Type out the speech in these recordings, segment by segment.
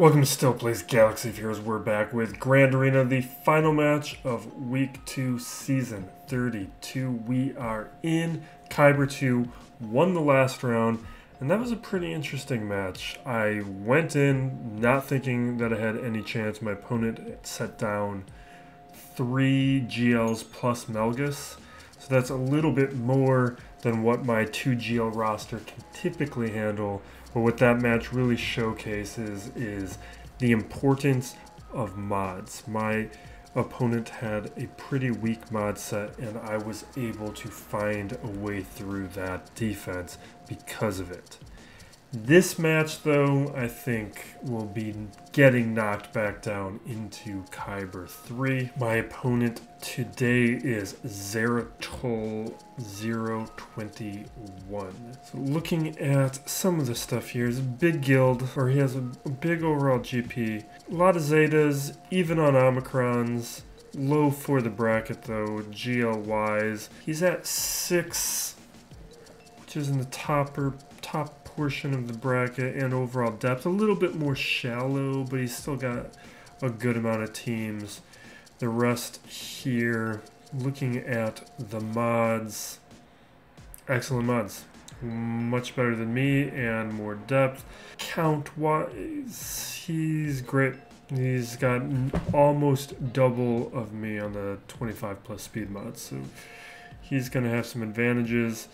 Welcome to Still Plays Galaxy of Heroes. We're back with Grand Arena, the final match of Week 2, Season 32. We are in Kyber 2, won the last round, and that was a pretty interesting match. I went in not thinking that I had any chance. My opponent set down 3 GLs plus Melgus, so that's a little bit more than what my 2 GL roster can typically handle. But what that match really showcases is the importance of mods. My opponent had a pretty weak mod set, and I was able to find a way through that defense because of it. This match, though, I think will be getting knocked back down into Kyber 3. My opponent today is Zeratol 021. So looking at some of the stuff here, is a big guild, or he has a big overall GP. A lot of Zetas, even on Omicrons. Low for the bracket though, GL-wise. He's at 6, which is in the top portion of the bracket, and overall depth a little bit more shallow, but he's still got a good amount of teams. The rest here, looking at the mods, excellent mods, much better than me and more depth. Count wise, he's great. He's got almost double of me on the 25 plus speed mods, so he's gonna have some advantages.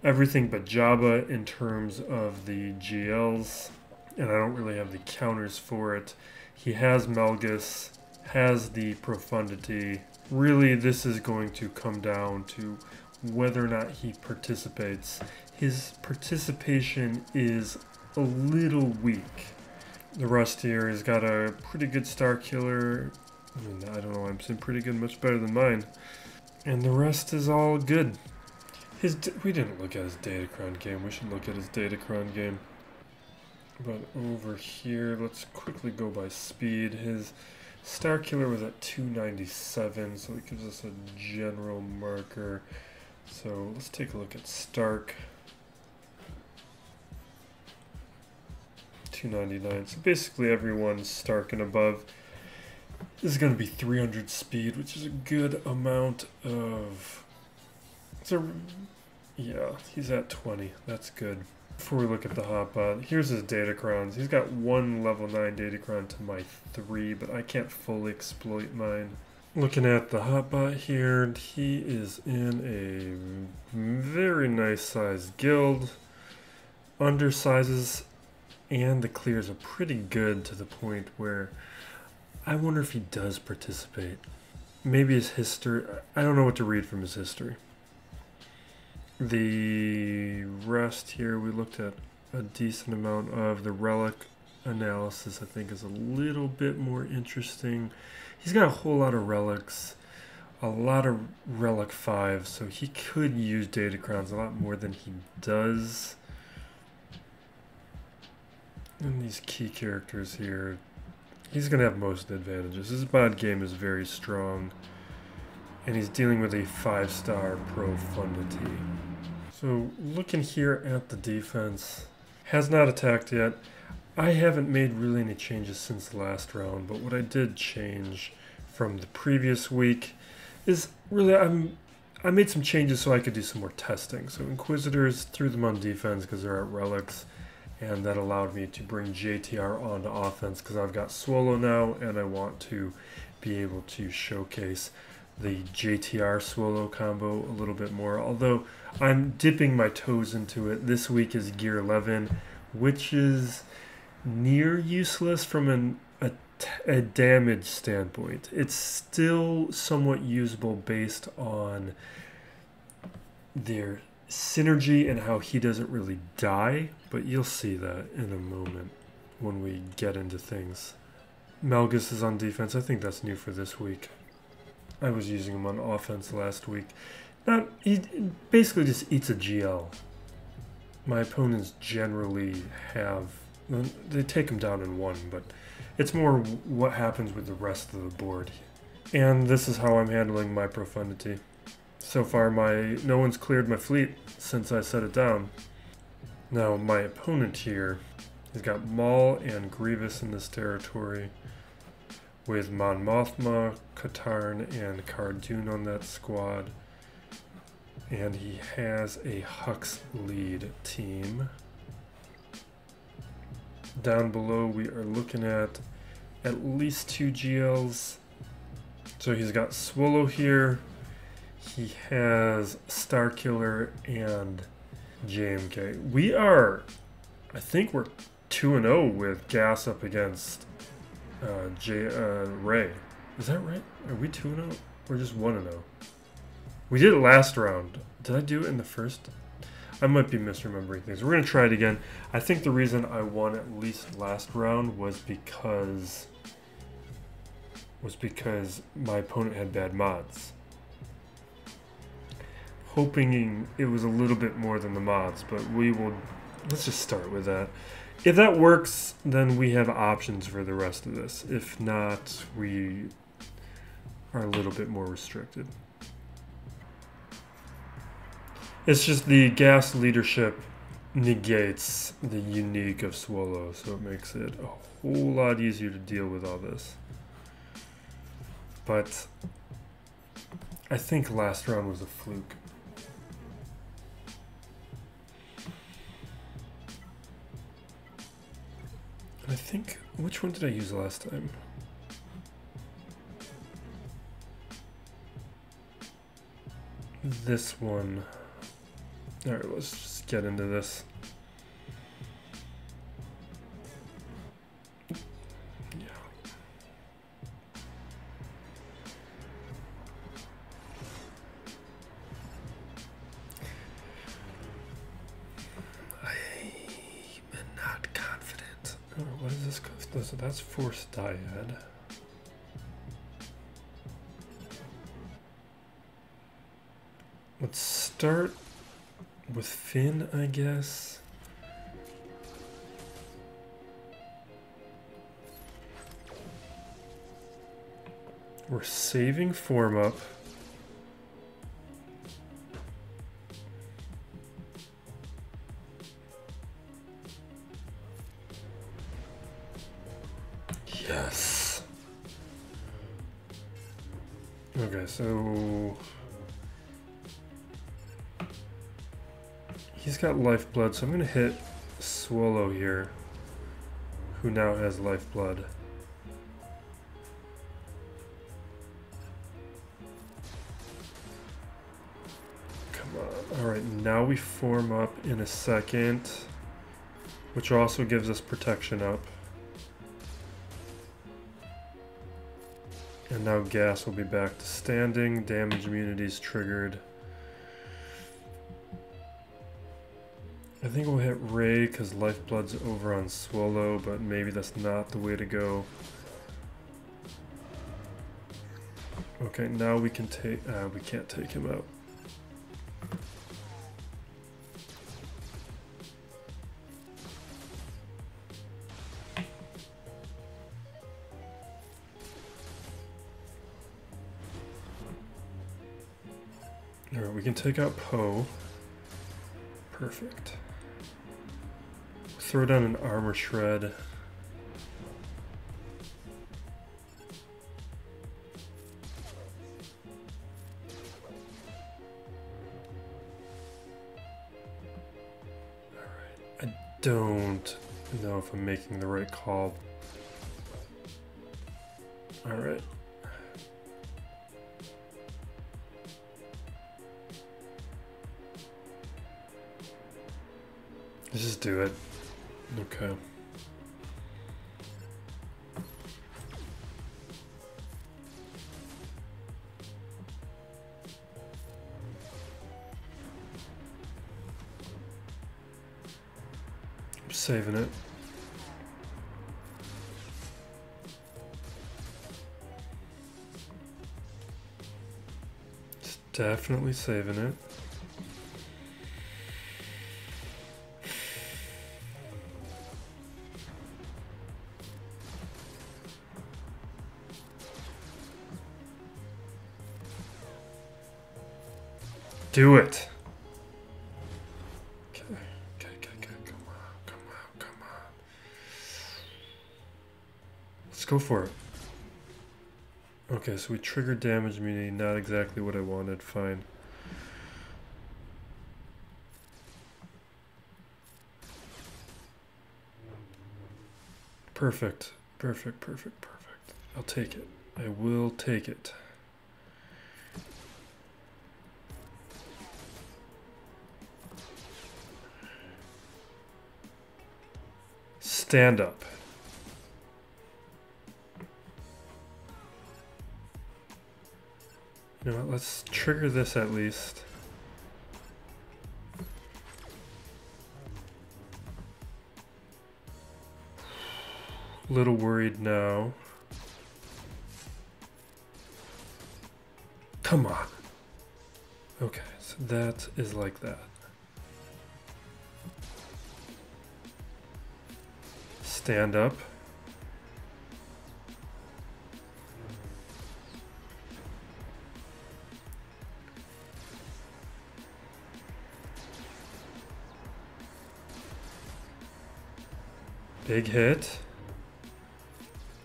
Everything but Jabba in terms of the GLs, and I don't really have the counters for it. He has Melgus, has the Profundity. Really, this is going to come down to whether or not he participates. His participation is a little weak. The rest here has got a pretty good Starkiller. I mean, I don't know, I'm saying pretty good, much better than mine. And the rest is all good. We didn't look at his Datacron game. We should look at his Datacron game. But over here, let's quickly go by speed. His Starkiller was at 297, so it gives us a general marker. So let's take a look at Stark. 299. So basically everyone Stark and above is going to be 300 speed, which is a good amount of... yeah, he's at 20. That's good. Before we look at the hotbot, here's his Datacrons. He's got 1 level 9 Datacron to my 3, but I can't fully exploit mine. Looking at the hotbot here, he is in a very nice sized guild. Undersizes and the clears are pretty good to the point where I wonder if he does participate. Maybe his history, I don't know what to read from his history. The rest here, we looked at a decent amount of the relic analysis. I think is a little bit more interesting. He's got a whole lot of relics, a lot of relic 5, so he could use Datacrons a lot more than he does. And these key characters here, he's going to have most of the advantages. His mod game is very strong, and he's dealing with a 5-star Profundity. So looking here at the defense, has not attacked yet. I haven't made really any changes since the last round, but what I did change from the previous week is really I made some changes so I could do some more testing. So Inquisitors, threw them on defense because they're at relics, and that allowed me to bring JTR onto offense because I've got Swolo now, and I want to be able to showcase the JTR Swolo combo a little bit more, although I'm dipping my toes into it. This week is Gear 11, which is near useless from a damage standpoint. It's still somewhat usable based on their synergy and how he doesn't really die, but you'll see that in a moment when we get into things. Melgus is on defense. I think that's new for this week. I was using him on offense last week. He basically just eats a GL. My opponents generally they take him down in 1, but it's more what happens with the rest of the board. And this is how I'm handling my Profundity. So far, no one's cleared my fleet since I set it down. Now, my opponent here He's got Maul and Grievous in this territory, with Mon Mothma, Katarn, and Cardoon on that squad. And he has a Hux lead team. Down below we are looking at least 2 GLs. So he's got Swolo here. He has Starkiller and JMK. We are, I think we're 2-0 with gas up against Ray. Is that right? Are we 2-0? We're just 1-0. We did it last round. Did I do it in the first? I might be misremembering things. We're going to try it again. I think the reason I won at least last round was because my opponent had bad mods. Hoping it was a little bit more than the mods, but let's just start with that. If that works, then we have options for the rest of this. If not, we are a little bit more restricted. It's just the gas leadership negates the unique of Swolo, so it makes it a whole lot easier to deal with all this. But I think last round was a fluke. I think, which one did I use last time? This one. Alright, let's just get into this. Yeah. I'm not confident. Oh, what is this? So that's Force Dyad. Let's start with Finn, I guess. We're saving form up. Yes. Okay, so he's got lifeblood, so I'm going to hit Swolo here, who now has lifeblood. Come on. Alright, now we form up in a second, which also gives us protection up. And now gas will be back to standing, damage immunities triggered. I think we'll hit Ray because lifeblood's over on Swolo, but maybe that's not the way to go. Okay, now we can take, we can't take him out. Alright, we can take out Poe. Perfect. Throw down an armor shred. Alright, I don't know if I'm making the right call. Alright. Let's just do it. Okay. I'm saving it. It's definitely saving it. Do it. Okay, come on. Let's go for it. Okay, so we triggered damage immunity, not exactly what I wanted, fine. Perfect, perfect, perfect, perfect. I'll take it. I will take it. Stand up. You know what, let's trigger this at least. Little worried now. Come on. Okay, so that is like that. Stand up. Big hit.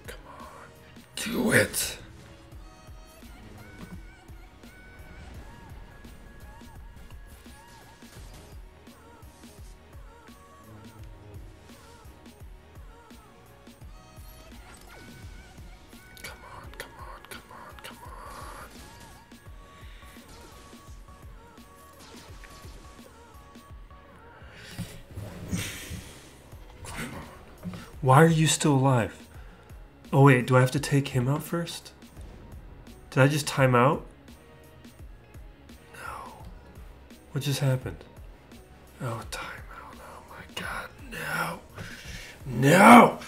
Come on. Do it. Come on, come on, come on, come on. Why are you still alive? Oh wait, do I have to take him out first? Did I just time out? No. What just happened? Oh, time out. Oh my god, no. No!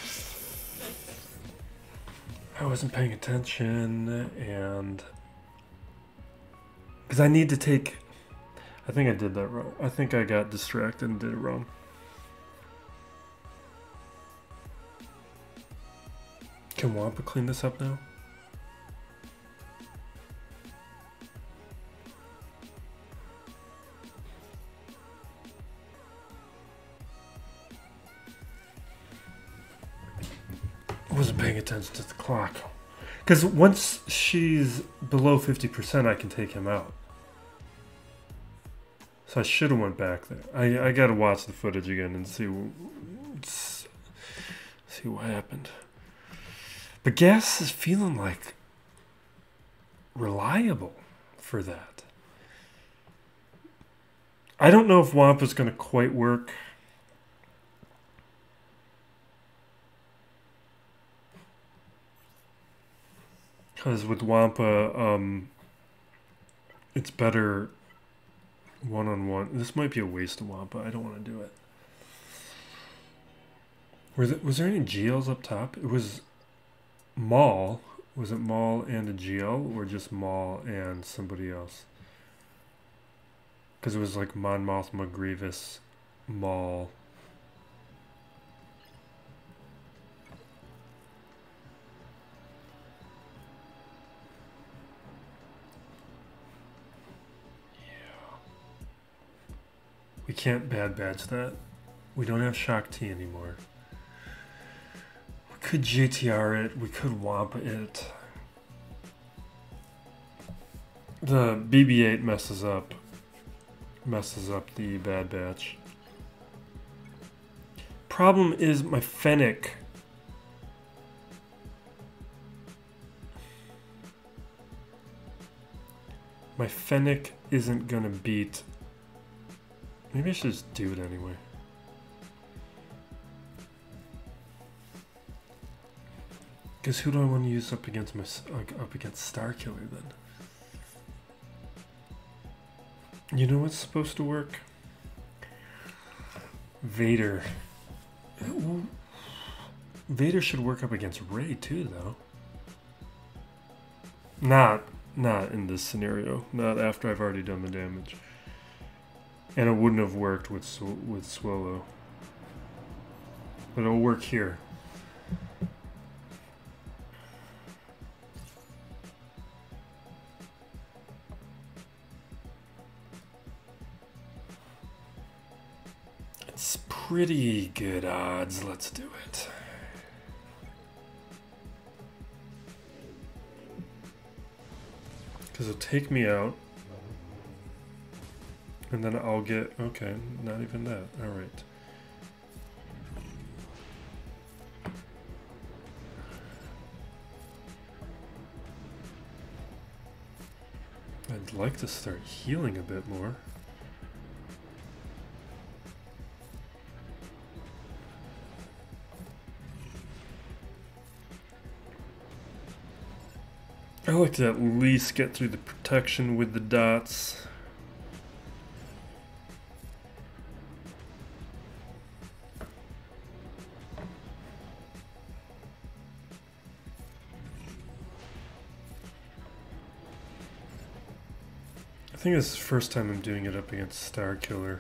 I wasn't paying attention and... Because I need to take... I think I did that wrong. I think I got distracted and did it wrong. Can Wampa clean this up now? I wasn't paying attention to the clock. Because once she's below 50%, I can take him out. So I should have went back there. I gotta watch the footage again and see what happened. But Gas is feeling like reliable for that. I don't know if Wampa's going to quite work. Because with Wampa, it's better one-on-one. This might be a waste of Wampa. I don't want to do it. Was there any Geos up top? It was... Maul, was it Maul and a Geo or just Maul and somebody else? Because it was like Mon Mothma, Grievous, Maul. Yeah. We can't bad batch that. We don't have Shock T anymore. Could JTR it, we could Wampa it. The BB-8 messes up the Bad Batch. Problem is my Fennec. My Fennec isn't gonna beat. Maybe I should just do it anyway. Because who do I want to use up against Starkiller then? You know what's supposed to work? Vader. Ooh. Vader should work up against Rey too, though. Not in this scenario. Not after I've already done the damage. And it wouldn't have worked with Swolo. But it'll work here. Pretty good odds. Let's do it. Because it'll take me out. And then I'll get... Okay, not even that. Alright. I'd like to start healing a bit more. I like to at least get through the protection with the dots. I think this is the first time I'm doing it up against Starkiller.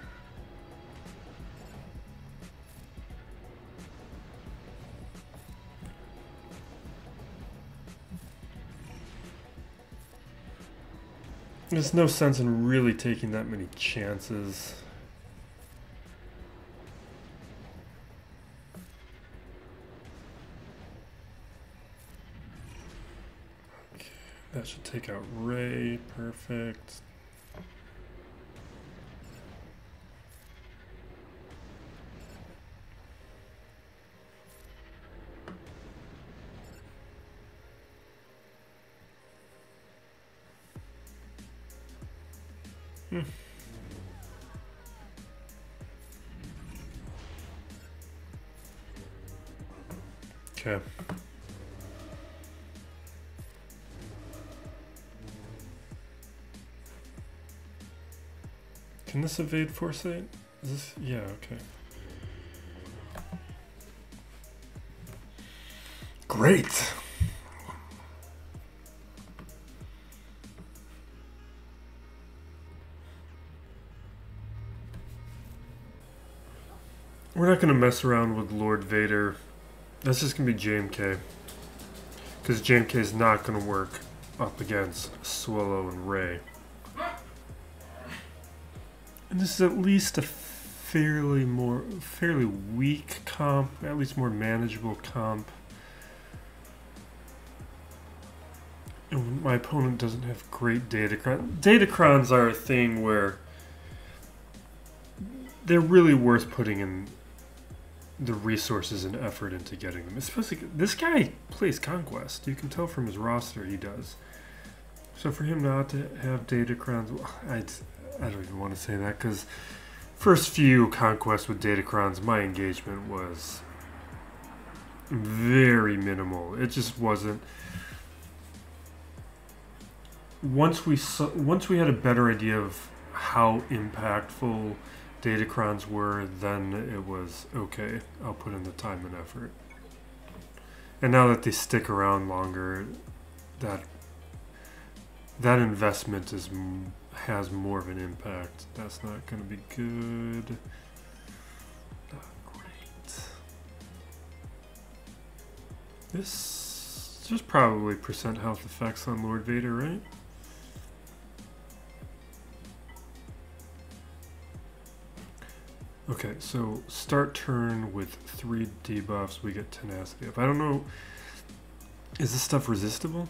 There's no sense in really taking that many chances. Okay, that should take out Ray. Perfect. Okay. Can this evade foresight? Is this? Yeah, okay. Great! We're not going to mess around with Lord Vader. That's just going to be JMK. Because JMK is not going to work up against Swolo and Rey. And this is at least a fairly weak comp, at least more manageable comp. And my opponent doesn't have great Datacron. Datacrons are a thing where they're really worth putting in the resources and effort into getting them. Especially, this guy plays Conquest. You can tell from his roster he does. So for him not to have Datacrons, I don't even want to say that, because first few Conquests with Datacrons, my engagement was very minimal. It just wasn't. Once we had a better idea of how impactful Datacrons were, then it was okay. I'll put in the time and effort. And now that they stick around longer, that investment has more of an impact. That's not going to be good. Not great. This just probably percent health effects on Lord Vader, right? Okay, so start turn with 3 debuffs, we get tenacity up. I don't know, is this stuff resistible?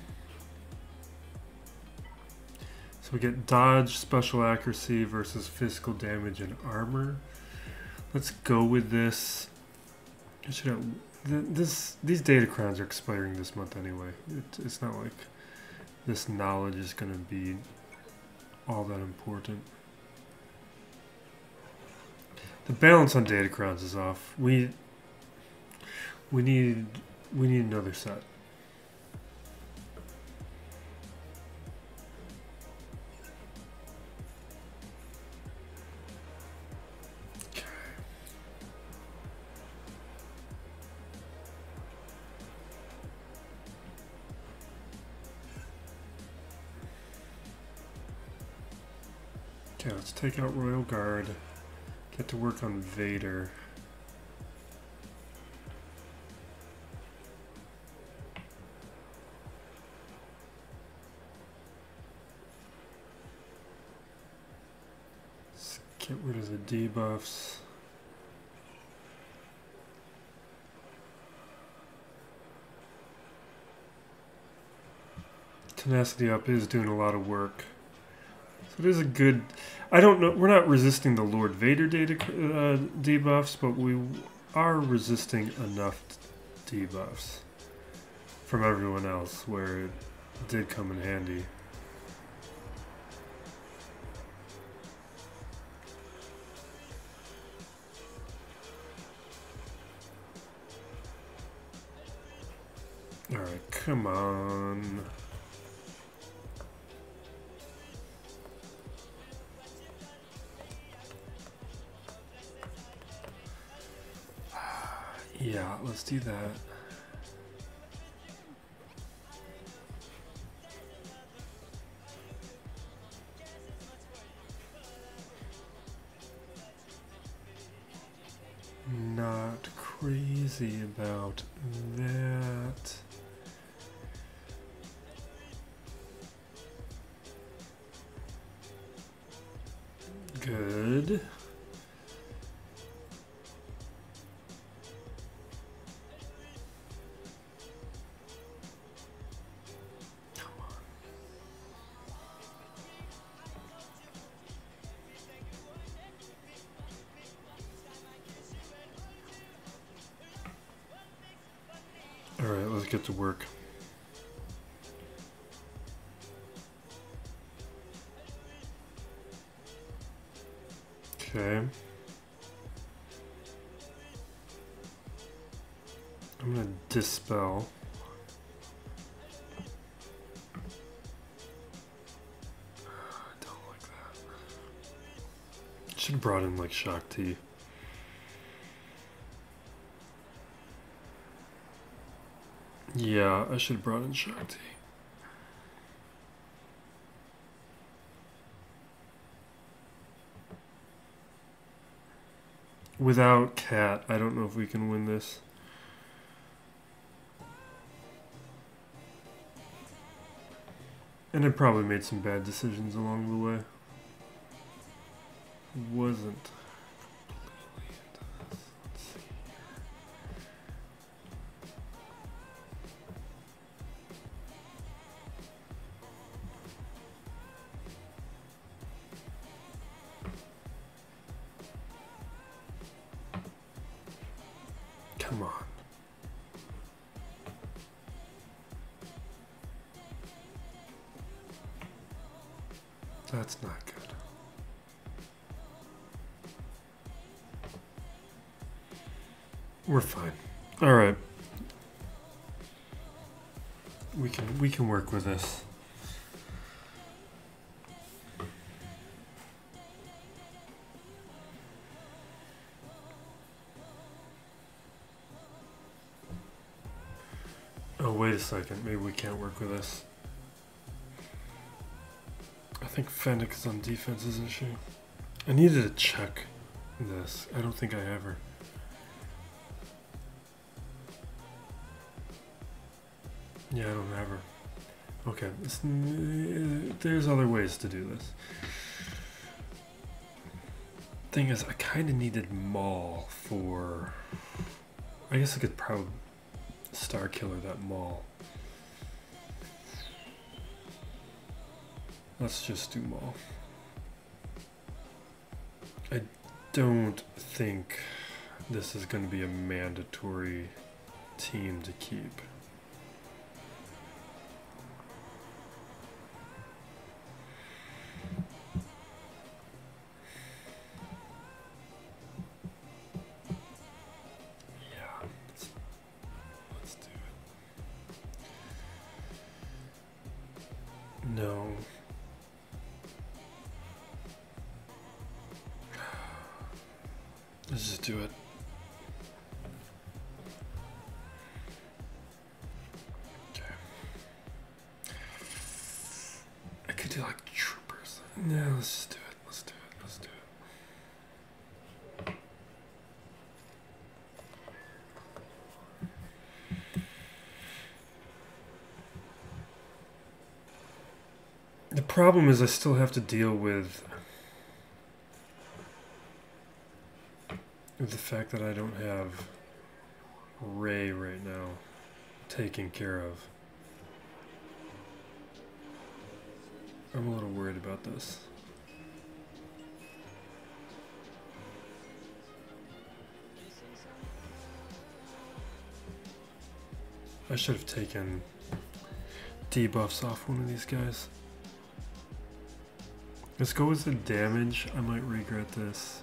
So we get dodge, special accuracy versus physical damage and armor. Let's go with this. I should have, these Datacrons are expiring this month anyway. It's not like this knowledge is going to be all that important. The balance on Datacrons is off. We need another set. Okay, let's take out Royal Guard. Get to work on Vader. Let's get rid of the debuffs. tenacity up is doing a lot of work. So it is a good... I don't know, we're not resisting the Lord Vader data debuffs, but we are resisting enough debuffs from everyone else where it did come in handy. Alright, come on. Yeah, let's do that. Not crazy about that. Good. Alright, let's get to work. Okay. I'm gonna dispel. I don't like that. Should have brought in like Shock T. Yeah, I should have brought in Shock T. Without Cat, I don't know if we can win this. And I probably made some bad decisions along the way. Wasn't completely into this. Let's see here. Come on. That's not good. We're fine. All right. We can work with this. Oh, wait a second. Maybe we can't work with this. I think Fennec is on defense, isn't she? I needed to check this. I don't think I ever. Yeah, I don't have her. Okay, there's other ways to do this. Thing is, I kind of needed Maul for... I guess I could probably Starkiller that Maul. Let's just do Maul. I don't think this is going to be a mandatory team to keep. No. Let's just do it. Okay. I could do like Trprs. No, let's just do it. Let's do it. Let's do it. The problem is I still have to deal with the fact that I don't have Rey right now taken care of. I'm a little worried about this. I should have taken debuffs off one of these guys. Let's go with the damage. I might regret this.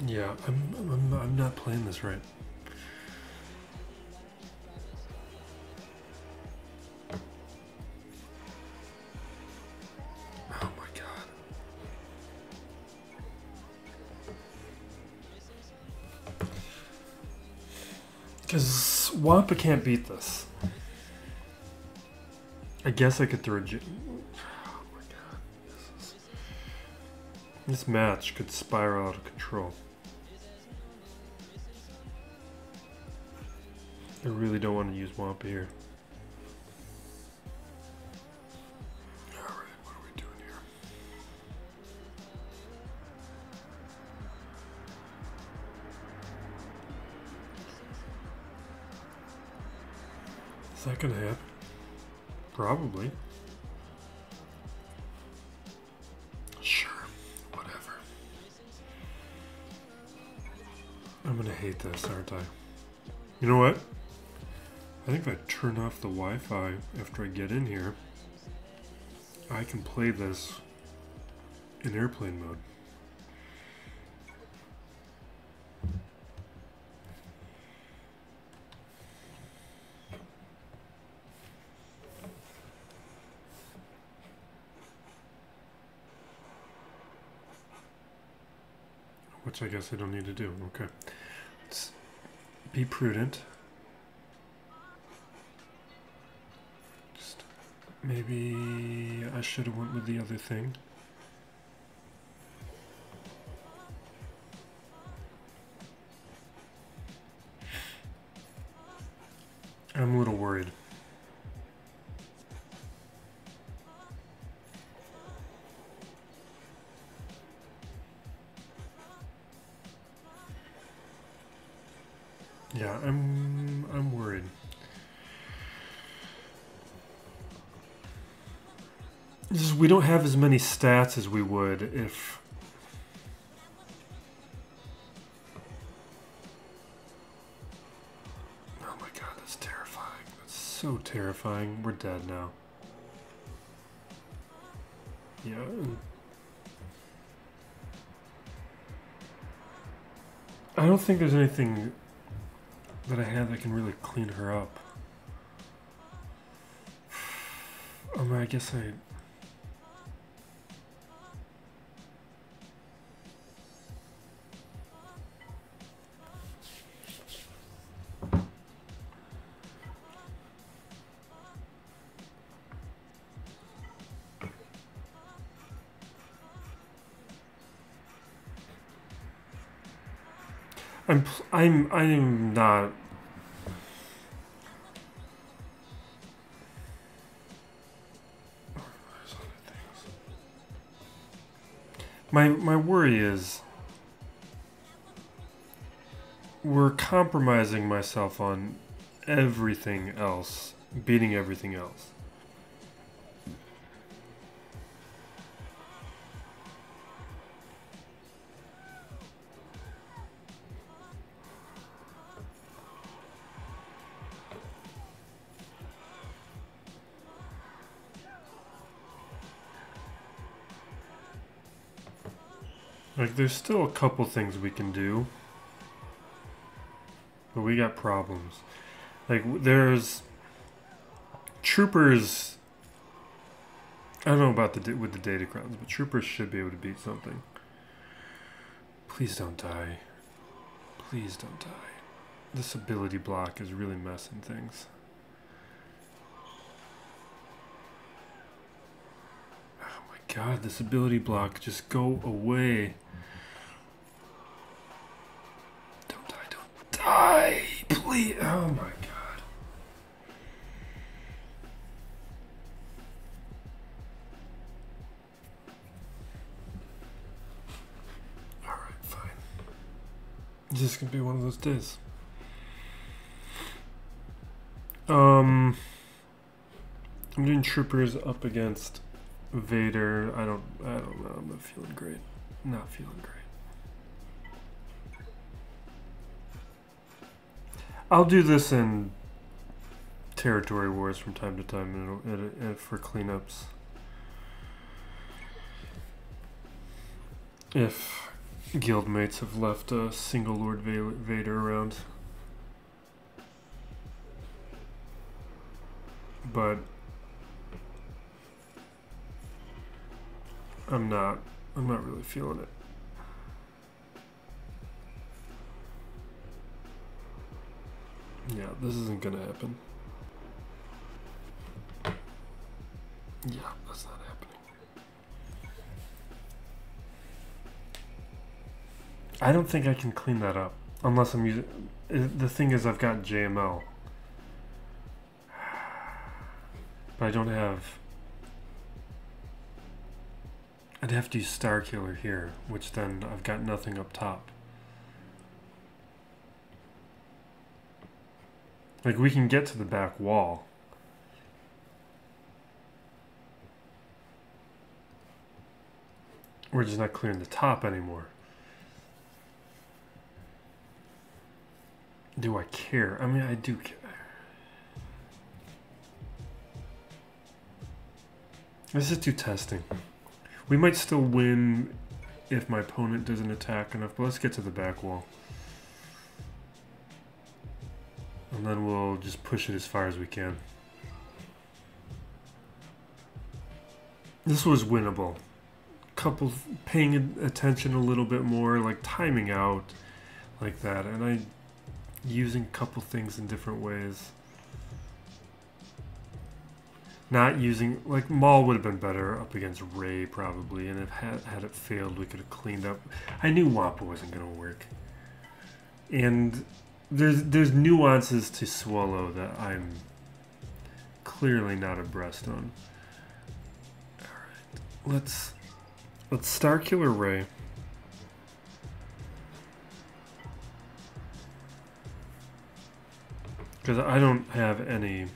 Yeah, I'm not playing this right. Oh my god. Because Wampa can't beat this. I guess I could throw a... Oh my god. This match could spiral out of control. I really don't want to use Wampa here. Alright, what are we doing here? Is that gonna happen? Probably. Sure, whatever. I'm gonna hate this, aren't I? You know what? I think if I turn off the Wi-Fi after I get in here, I can play this in airplane mode. Which I guess I don't need to do. Okay. Let's be prudent. Maybe I should have went with the other thing. I'm a little worried. Yeah, I'm worried. Just, we don't have as many stats as we would if... Oh my god, that's terrifying. That's so terrifying. We're dead now. Yeah. I don't think there's anything that I have that can really clean her up. I guess I... I'm not. My worry is we're compromising myself on everything else, beating everything else. Like, there's still a couple things we can do, but we got problems. Like, there's Trprs. I don't know about with the Datacrons, but Trprs should be able to beat something. Please don't die. Please don't die. This ability block is really messing things. Oh my god, this ability block, just go away. Don't die, don't die, please. Oh my god. Alright, fine. This is gonna be one of those days. I'm doing Trprs up against Vader. I don't know. I'm not feeling great. Not feeling great. I'll do this in territory wars from time to time and for cleanups. If guildmates have left a single Lord Vader around. But I'm not really feeling it. Yeah, this isn't gonna happen. Yeah, that's not happening. I don't think I can clean that up unless I'm using. The thing is, I've got JML. But I don't have... I'd have to use Starkiller here, which then I've got nothing up top. Like, we can get to the back wall. We're just not clearing the top anymore. Do I care? I mean, I do care. Let's just do testing. We might still win if my opponent doesn't attack enough, but let's get to the back wall. And then we'll just push it as far as we can. This was winnable. Couple paying attention a little bit more, like timing out like that, and I using a couple things in different ways. Not using, like, Maul would have been better up against Rey, probably, and if had it failed, we could have cleaned up. I knew Wampa wasn't going to work. And there's nuances to Swolo that I'm clearly not abreast on. Alright, let's Starkiller Rey. Because I don't have any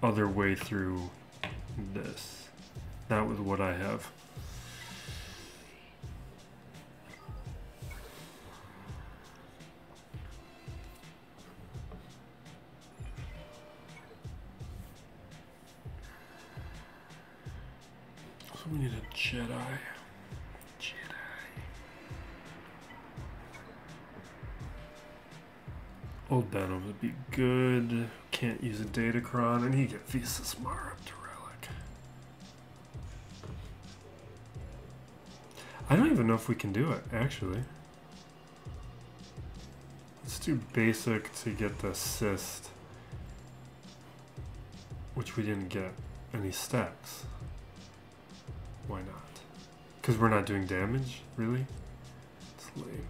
other way through this. Not with what I have. So we need a Jedi. Old Benham would be good. Can't use a Datacron, and he get Visa Smart up to Relic. I don't even know if we can do it, actually. Let's do basic to get the assist, which we didn't get any stacks. Why not? Because we're not doing damage? Really? It's lame.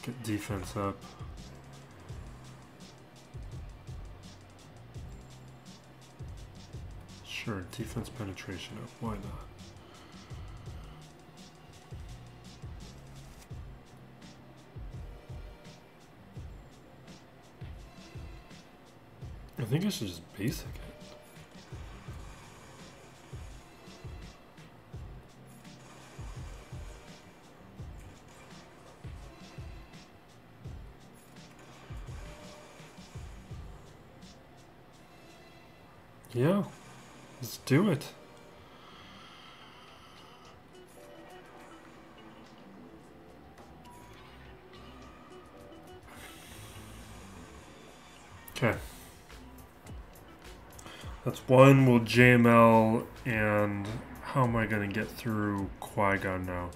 Get defense up. Sure, defense penetration up. Why not? I think I should just basic it. Yeah, let's do it. Okay. That's one. We'll JML, and how am I going to get through Qui-Gon now?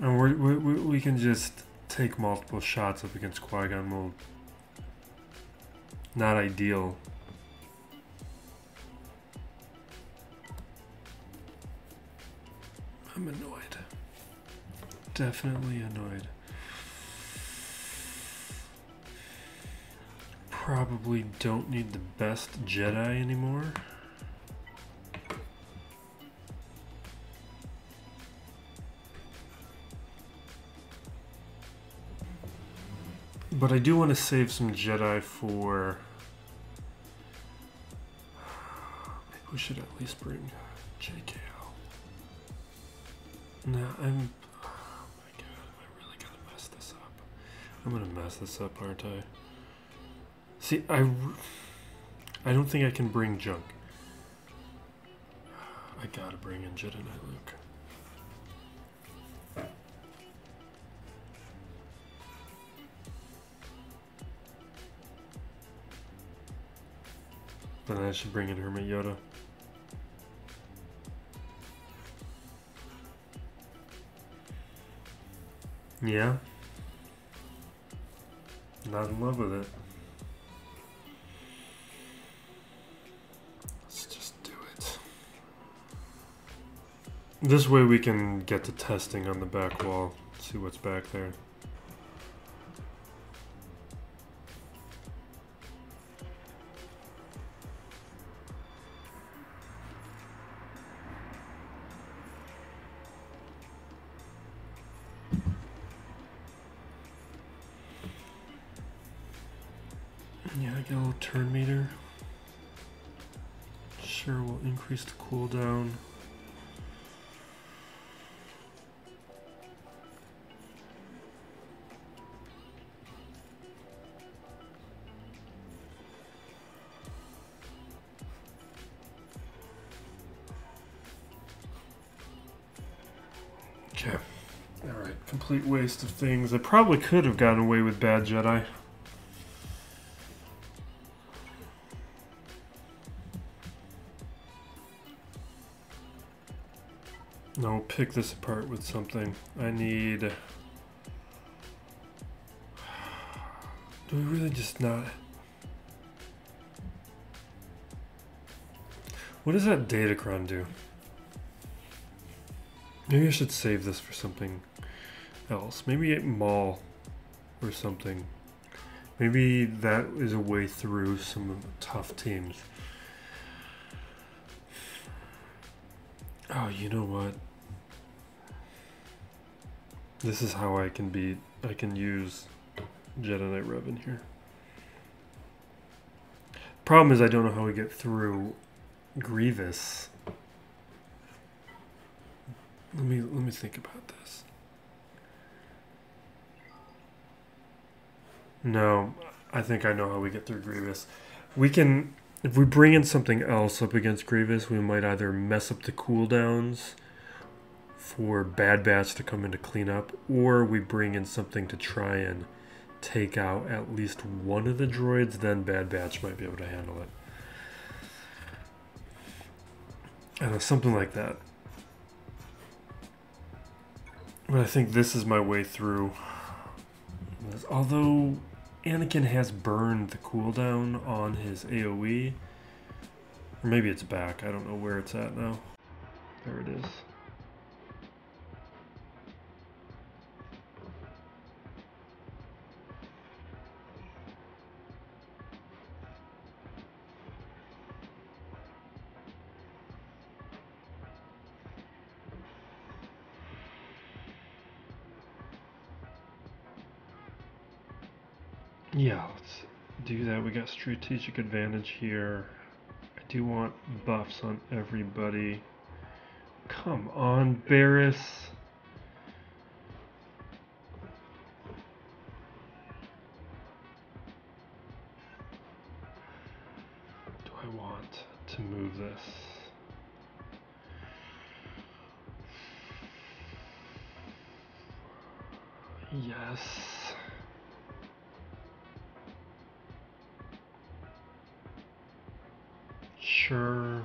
And we can just take multiple shots up against Qui-Gon mode. Not ideal. I'm annoyed. Definitely annoyed. Probably don't need the best Jedi anymore. But I do want to save some Jedi for... Maybe we should at least bring JKL. No, I'm... Oh my god, am I really gonna mess this up? I'm gonna mess this up, aren't I? See, I don't think I can bring junk. I gotta bring in Jedi Knight Luke. Then I should bring in Hermit Yoda. Yeah. Not in love with it. Let's just do it. This way we can get to testing on the back wall. See what's back there. Yeah, I get a little turn meter. Sure, we'll increase the cooldown. Okay. Alright, complete waste of things. I probably could have gotten away with bad Jedi. Now we'll pick this apart with something. I need... Do we really just not... What does that Datacron do? Maybe I should save this for something else. Maybe Maul or something. Maybe that is a way through some tough teams. Oh, you know what? This is how I can use Jedi Knight Rev in here. Problem is I don't know how we get through Grievous. Let me think about this. No, I think I know how we get through Grievous. We can, if we bring in something else up against Grievous, we might either mess up the cooldowns for Bad Batch to come in to clean up, or we bring in something to try and take out at least one of the droids, then Bad Batch might be able to handle it. I don't know, something like that. But I think this is my way through. Although Anakin has burned the cooldown on his AoE. Or maybe it's back. I don't know where it's at now. There it is. Yeah, let's do that. We got strategic advantage here. I do want buffs on everybody. Come on, Barris. Do I want to move this? Yes. Sure.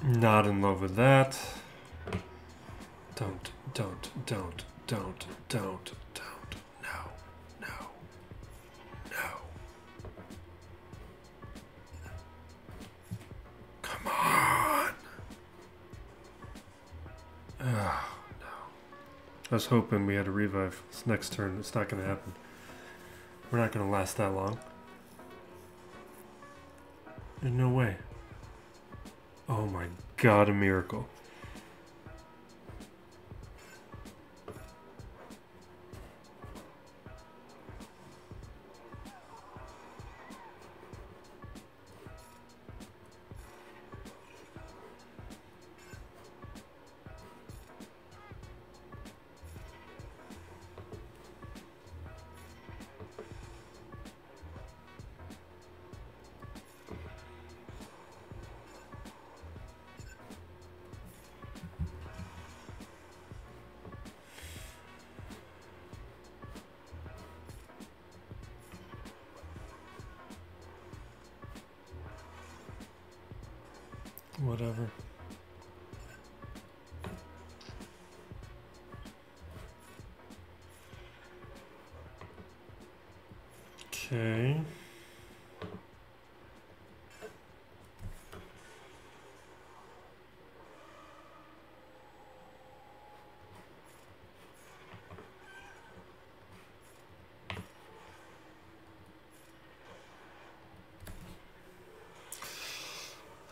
Not in love with that. Don't, no, no, no. Come on. Oh, no. I was hoping we had a revive this next turn. It's not going to happen. We're not going to last that long. There's no way. Oh my god, a miracle. Whatever. Okay.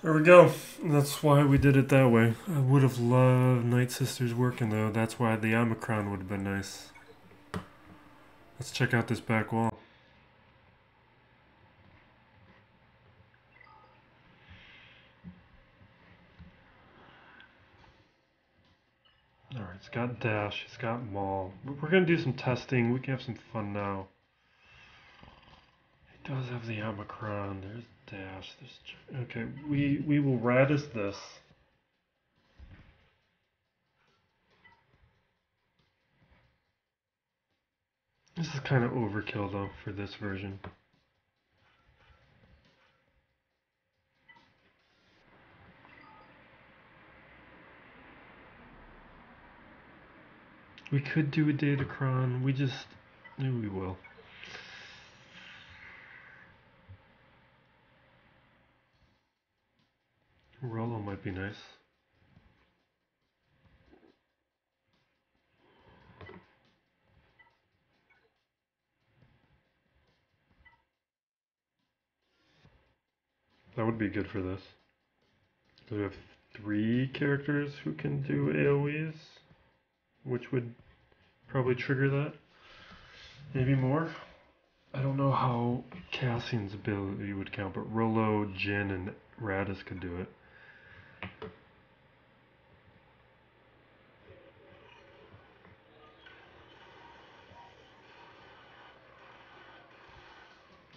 There we go. That's why we did it that way. I would have loved Night Sisters working though. That's why the Omicron would have been nice. Let's check out this back wall. Alright, it's got Dash, it's got Maul. We're gonna do some testing. We can have some fun now. It does have the Omicron. There's Dash. There's... Okay, we will Raddus this. This is kind of overkill though for this version. We could do a Datacron. Maybe we will. Rollo might be nice. That would be good for this. So we have 3 characters who can do AoEs, which would probably trigger that. Maybe more. I don't know how Cassian's ability would count, but Rollo, Jin, and Raddus could do it.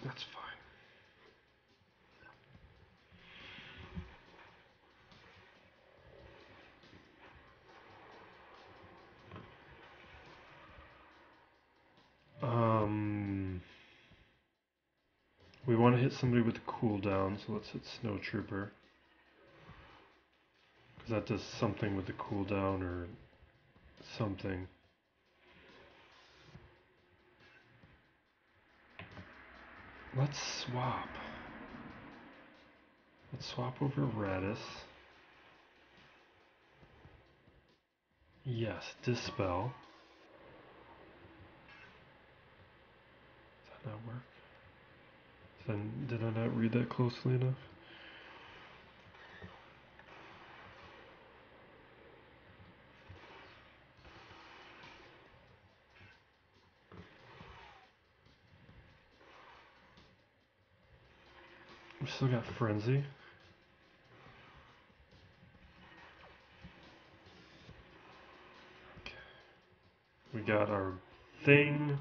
That's fine. We want to hit somebody with a cooldown, so let's hit Snow Trooper. Because that does something with the cooldown or something. Let's swap. Let's swap over Raddus. Yes, Dispel. Does that not work? Then did I not read that closely enough? We still got Frenzy. Okay. We got our thing.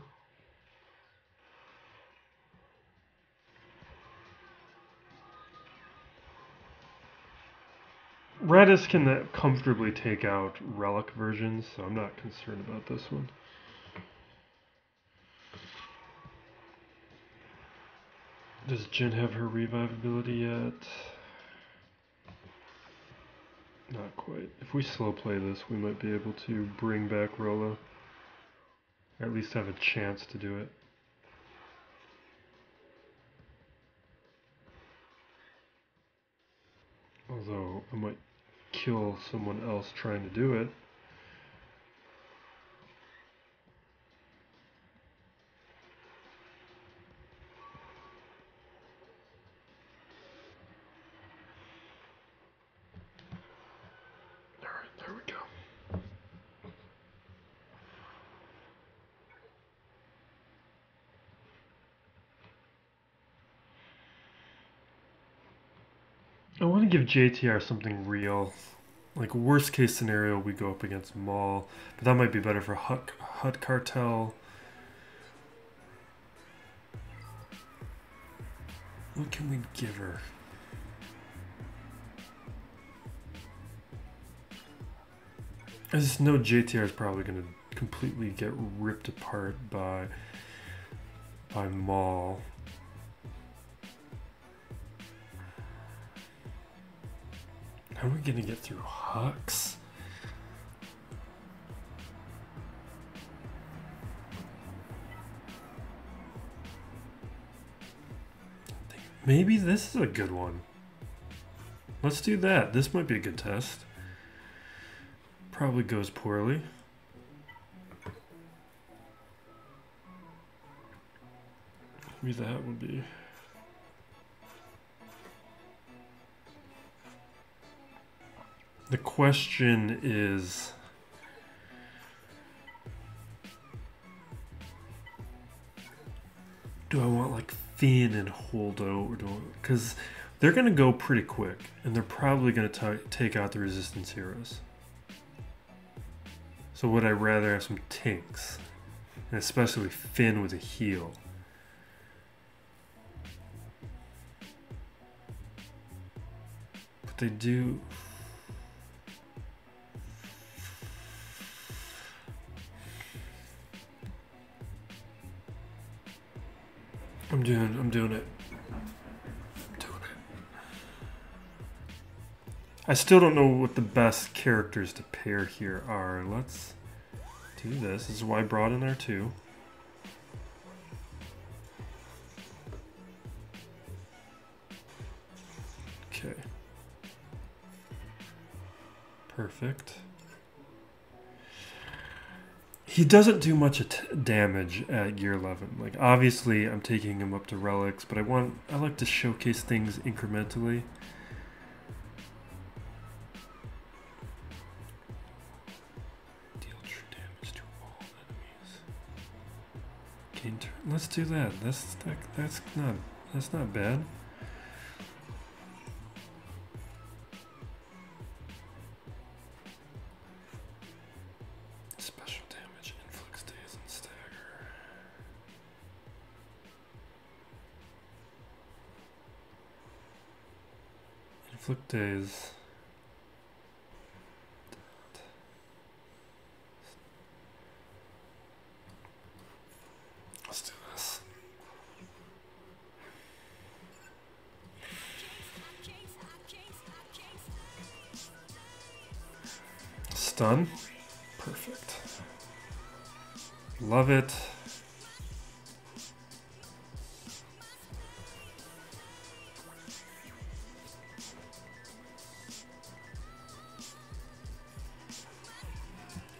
Raddus can comfortably take out relic versions, so I'm not concerned about this one. Does Jin have her revive ability yet? Not quite. If we slow play this, we might be able to bring back Rolo. Or at least have a chance to do it. Although, I might kill someone else trying to do it. Alright, there we go. I want to give JTR something real. Like, worst case scenario, we go up against Maul. But that might be better for Hutt Cartel. What can we give her? I just know JTR is probably going to completely get ripped apart by Maul. How are we going to get through Hux? Maybe this is a good one. Let's do that. This might be a good test. Probably goes poorly. Maybe that would be... The question is... Do I want like Finn and Hondo, or do I, because they're going to go pretty quick, and they're probably going to take out the resistance heroes. So would I rather have some tanks, and especially Finn with a heal? But they do... I'm doing it. I'm doing it. I still don't know what the best characters to pair here are. Let's do this. This is why I brought in R2. Okay. Perfect. He doesn't do much damage at gear 11. Like, obviously, I'm taking him up to relics, but I like to showcase things incrementally. Deal true damage to all enemies. Gain turn. Let's do that. That's not bad. Inflict days. Let's do this. Stun. Perfect. Love it.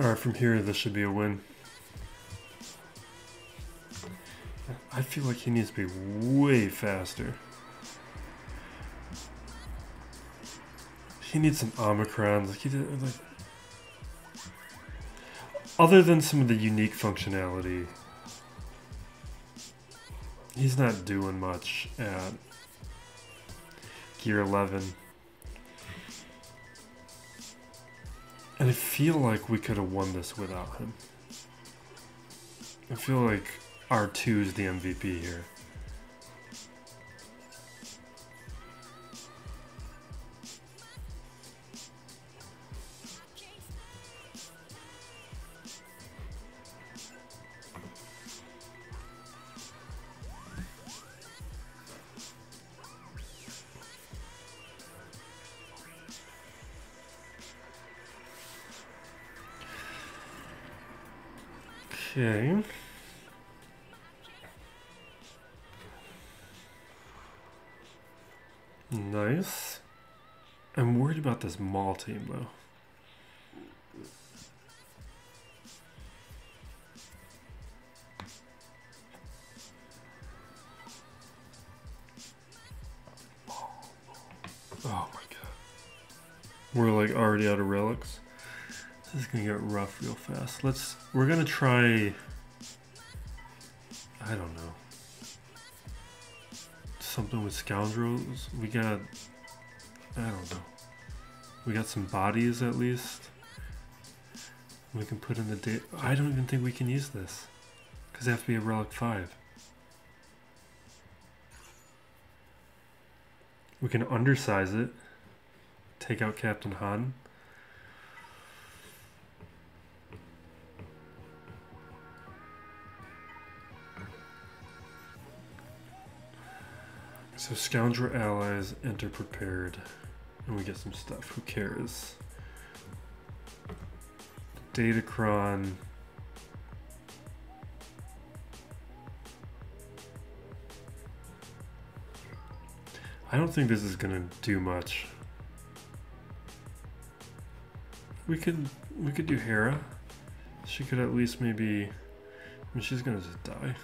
Alright, from here, this should be a win. I feel like he needs to be way faster. He needs some Omicrons. Like he did, like, other than some of the unique functionality, he's not doing much at gear 11. And I feel like we could have won this without him. I feel like R2 is the MVP here. Okay. Nice. I'm worried about this Maul team though. Oh my god. We're like already out of relics. This is gonna get rough real fast. We're gonna try, I don't know, something with scoundrels. We got, I don't know, we got some bodies at least. We can put in the date. I don't even think we can use this because they have to be a relic 5. We can undersize it, take out Captain Han. So scoundrel allies enter prepared, and we get some stuff. Who cares? Datacron. I don't think this is gonna do much. We could do Hera. She could at least maybe. I mean, she's gonna just die.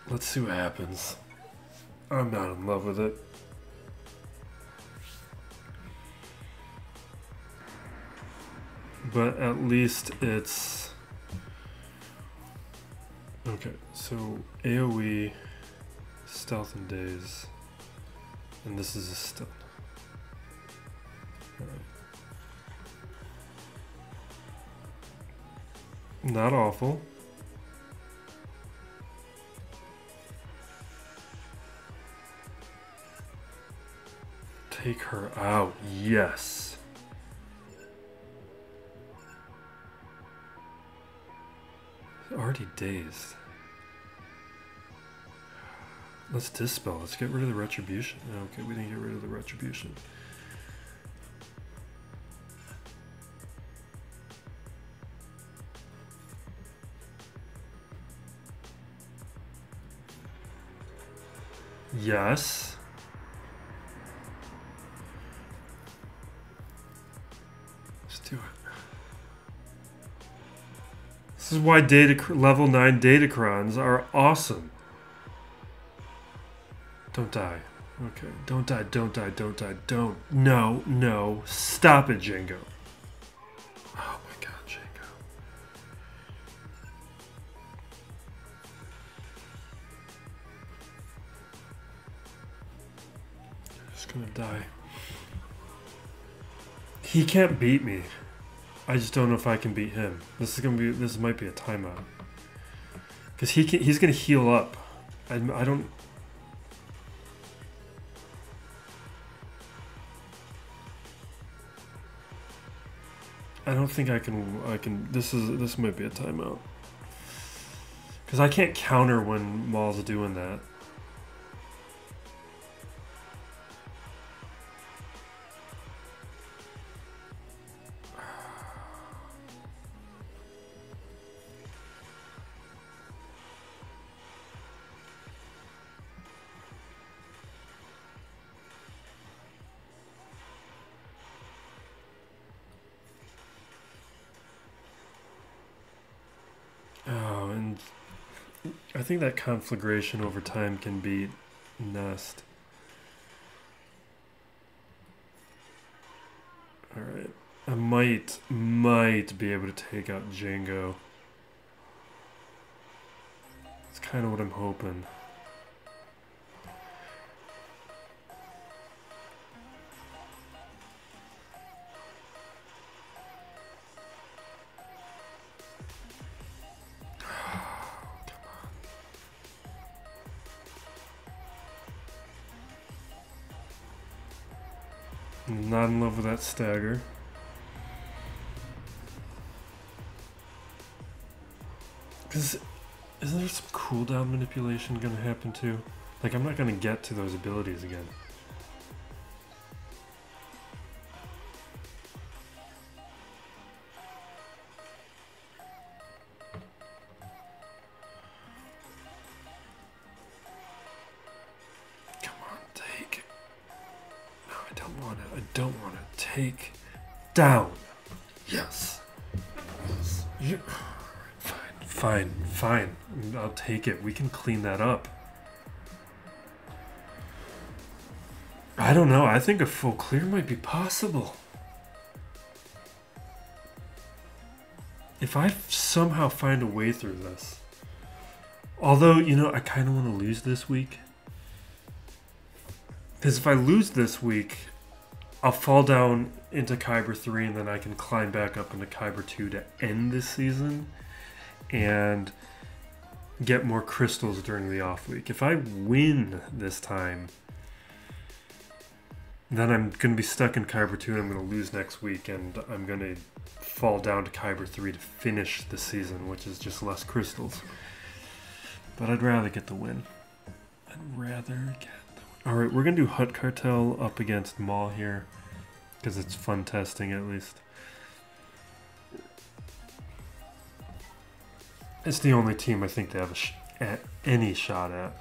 Let's see what happens. I'm not in love with it. But at least it's... Okay, so AoE, stealth and daze, and this is a stun. Not awful. Take her out, yes. Already dazed. Let's dispel. Let's get rid of the retribution. Okay, we didn't get rid of the retribution. Yes. This is why level 9 Datacrons are awesome. Don't die. Okay, don't die, don't die, don't die, don't. No, no. Stop it, Jango. Oh my god, Jango. I'm just gonna die. He can't beat me. I just don't know if I can beat him. This might be a timeout. Because he's gonna heal up. I don't... I don't think I can, this might be a timeout. Because I can't counter when Maul's doing that. I think that conflagration over time can beat Nest. Alright. I might be able to take out Jango. It's kind of what I'm hoping. Not in love with that stagger. Because isn't there some cooldown manipulation going to happen too? Like, I'm not going to get to those abilities again. Come on, take it. No, I don't want it. I don't want to take down. Yes. Yes. Yeah. Fine, fine. I'll take it. We can clean that up. I don't know. I think a full clear might be possible. If I somehow find a way through this. Although, you know, I kind of want to lose this week. Because if I lose this week, I'll fall down into Kyber 3 and then I can climb back up into Kyber 2 to end this season. And get more crystals during the off week. If I win this time, then I'm going to be stuck in Kyber 2 and I'm going to lose next week, and I'm going to fall down to Kyber 3 to finish the season, which is just less crystals. But I'd rather get the win. Alright, we're going to do Hutt Cartel up against Maul here, because it's fun testing at least. It's the only team I think they have any shot at.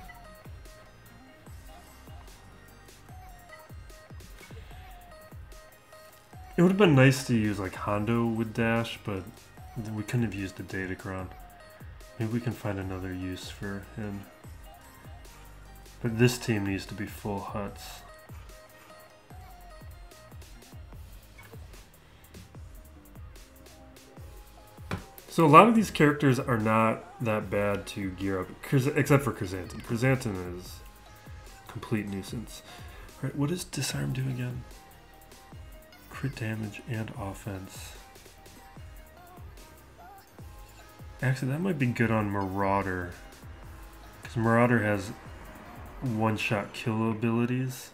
It would have been nice to use like Hondo with Dash, but we couldn't have used the Datacron. Maybe we can find another use for him. But this team needs to be full Hutts. So a lot of these characters are not that bad to gear up, except for Chrysanthemum. Chrysanthemum is a complete nuisance. Alright, what does Disarm do again? Crit damage and offense. Actually, that might be good on Marauder. Because Marauder has one-shot kill abilities.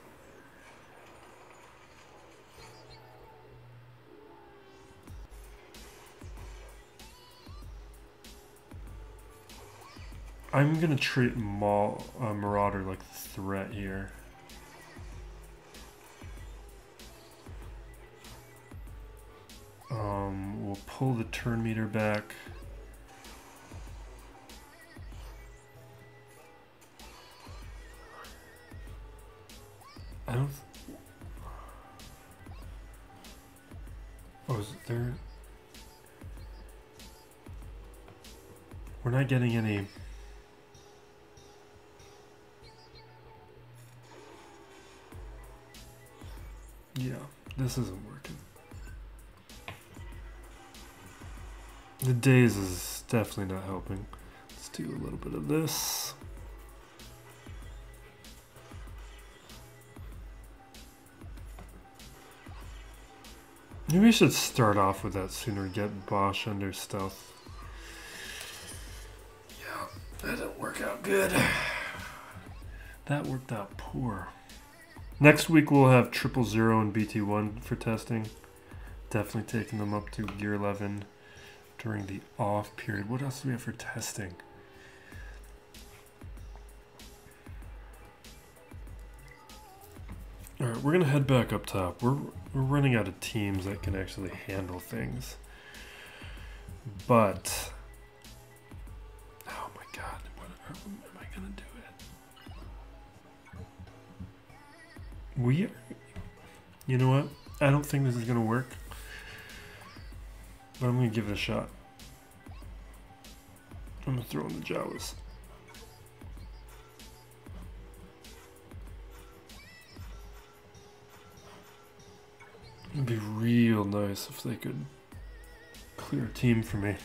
I'm gonna treat Maul, Marauder like the threat here. We'll pull the turn meter back. I don't. Oh, is it there? We're not getting any. Yeah, this isn't working. The daze is definitely not helping. Let's do a little bit of this. Maybe we should start off with that sooner, get Bosch under stealth. Yeah, that didn't work out good. That worked out poor. Next week we'll have 000 and BT1 for testing. Definitely taking them up to gear 11 during the off period. What else do we have for testing? Alright, we're gonna head back up top. We're running out of teams that can actually handle things. But oh my god, what am I gonna do it? You know what? I don't think this is gonna work. But I'm gonna give it a shot. I'm gonna throw in the Jawas. It'd be real nice if they could clear a team for me.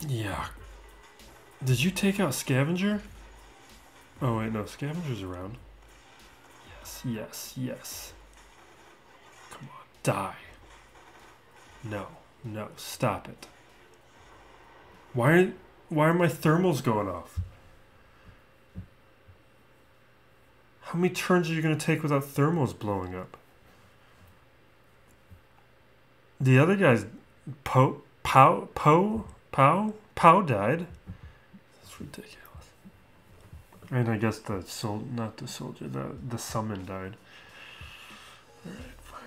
Yeah. Did you take out Scavenger? Oh wait, no, Scavenger's around. Yes, yes, yes. Come on, die. No, no, stop it. Why are my thermals going off? How many turns are you going to take without thermals blowing up? The other guy's Pow died. That's ridiculous. And I guess the the summon died. Alright, fine.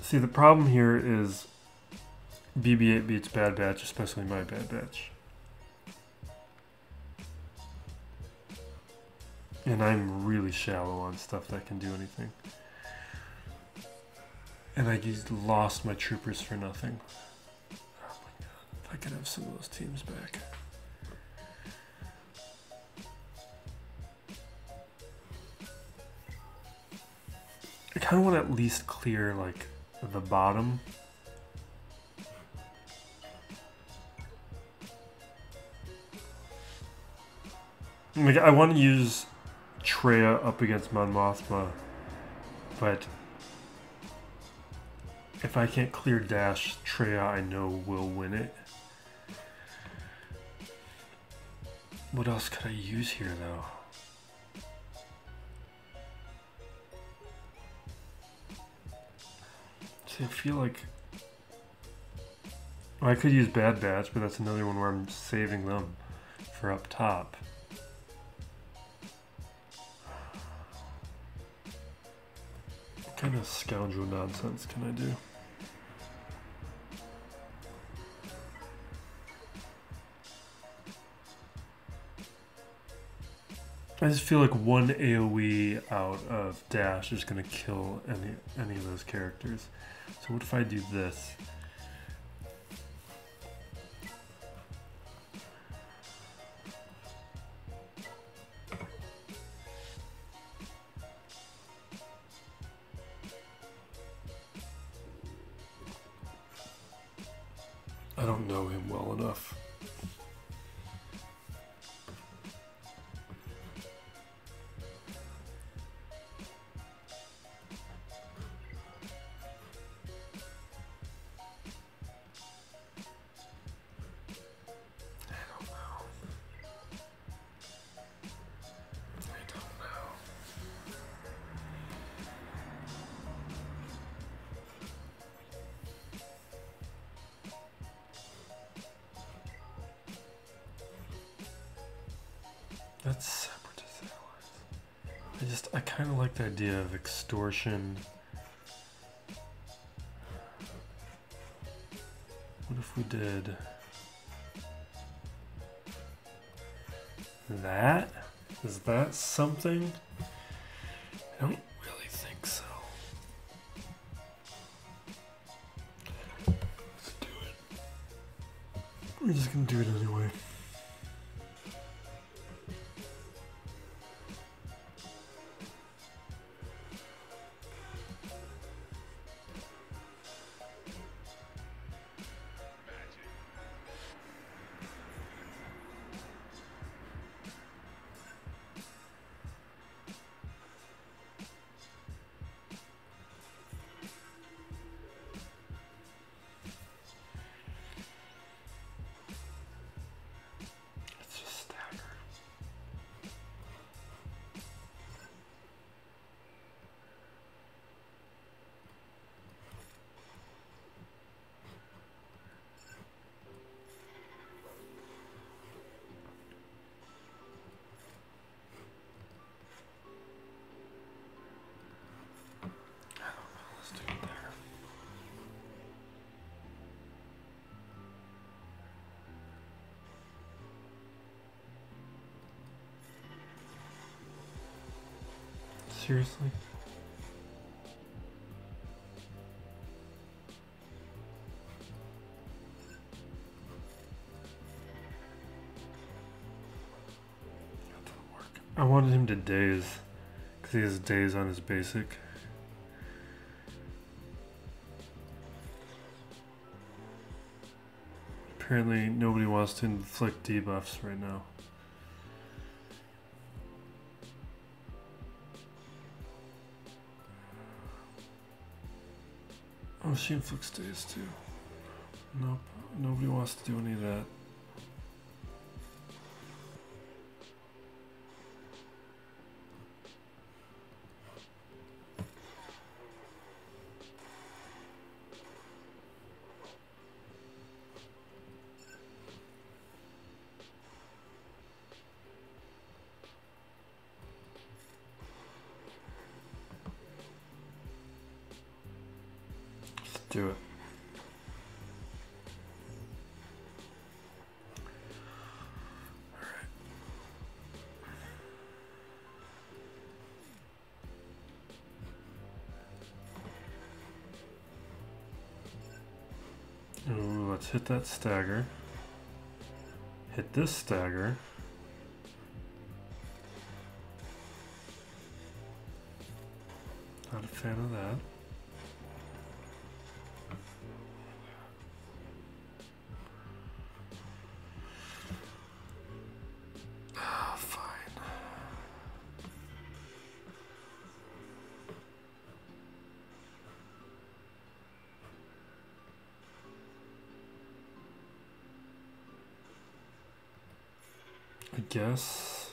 See, the problem here is BB-8 beats Bad Batch, especially my Bad Batch. And I'm really shallow on stuff that can do anything. And I just lost my troopers for nothing. Oh my god, if I could have some of those teams back. I kind of want to at least clear, like, the bottom. Like, I want to use Traya up against Mon Mothma, but if I can't clear Dash, Traya I know will win it. What else could I use here though? See, I feel like I could use Bad Batch, but that's another one where I'm saving them for up top. What kind of scoundrel nonsense can I do? I just feel like one AoE out of Dash is going to kill any of those characters. So what if I do this? I don't know him well enough. That's Separatist allies. I kind of like the idea of extortion. What if we did that? Is that something? I don't really think so. Let's do it. We're just gonna do it anyway. Seriously? I wanted him to daze, because he has daze on his basic. Apparently nobody wants to inflict debuffs right now. Oh, she inflicts days too. Nope, nobody wants to do any of that. Let's do it. Ooh, let's hit that stagger. Hit this stagger. Not a fan of that. Ah, fine. I guess.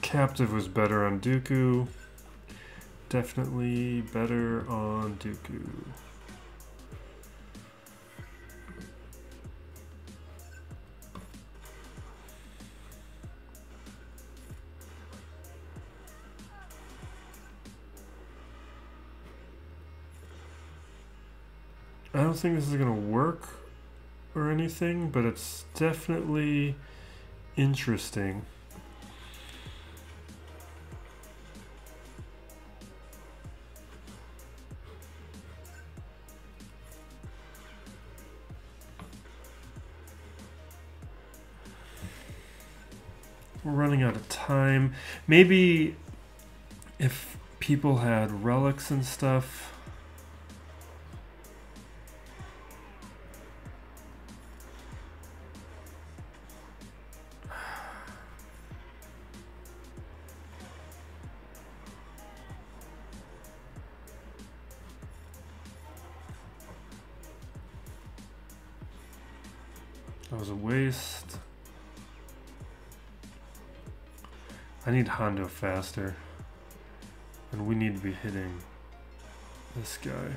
Captive was better on Dooku. Definitely better on Dooku. I don't think this is gonna work or anything, but it's definitely interesting. We're running out of time. Maybe if people had relics and stuff. That was a waste. I need Hondo faster. And we need to be hitting this guy.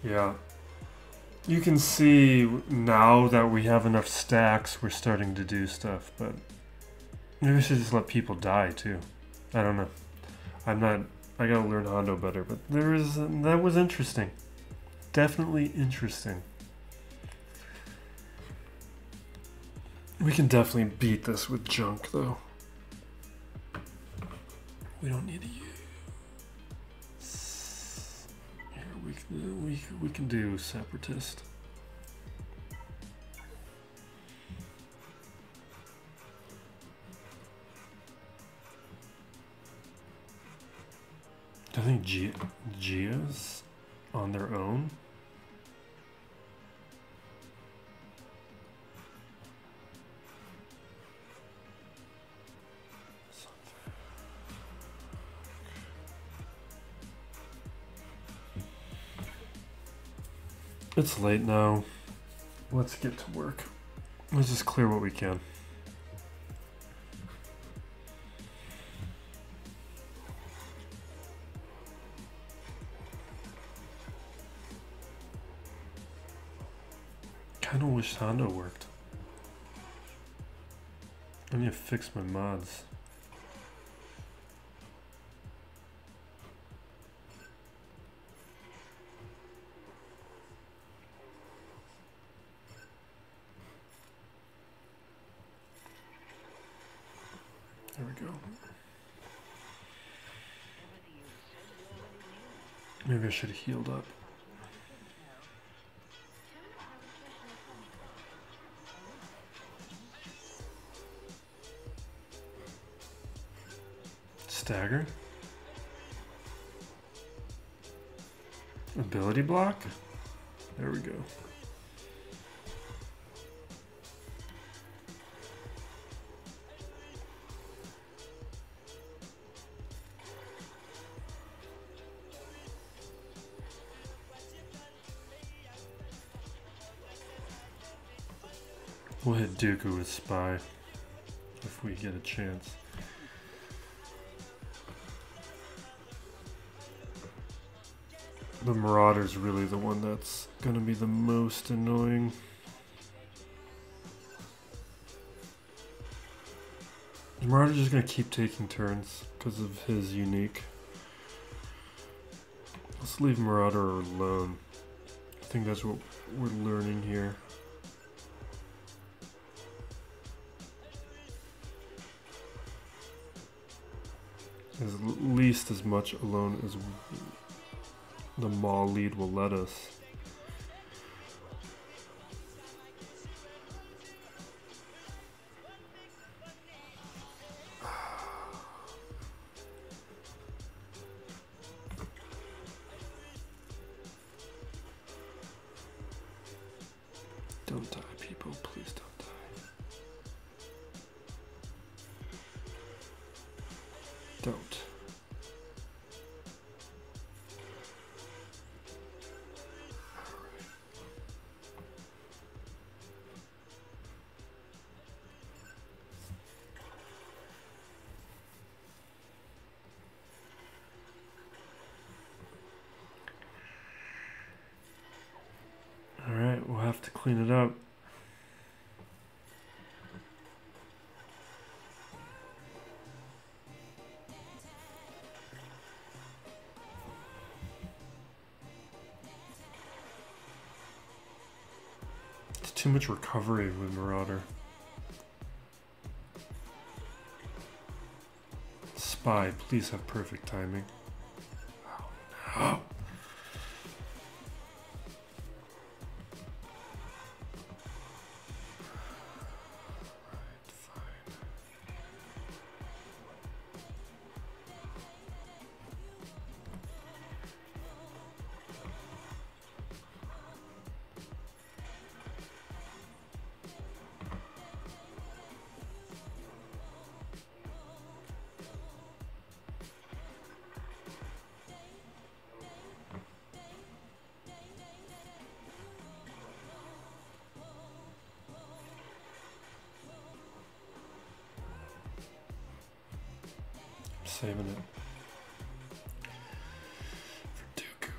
Yeah. You can see now that we have enough stacks, we're starting to do stuff, but maybe we should just let people die too. I don't know. I gotta learn Hondo better, but that was interesting. Definitely interesting. We can definitely beat this with junk though. We don't need to use. Here, we can do Separatist. I think Geos on their own. It's late now. Let's get to work. Let's just clear what we can. Kinda wish Hondo worked. I need to fix my mods. There we go. Maybe I should have healed up. Stagger. Ability block. There we go. We'll hit Dooku with Spy if we get a chance. The Marauder's really the one that's gonna be the most annoying. The Marauder's just gonna keep taking turns because of his unique. Let's leave Marauder alone. I think that's what we're learning here. At least as much alone as the Maul lead will let us. Don't die, people. Please don't die. Don't. Alright, we'll have to clean it up. Too much recovery with Marauder. Spy, please have perfect timing. Oh no! Saving it for Dooku.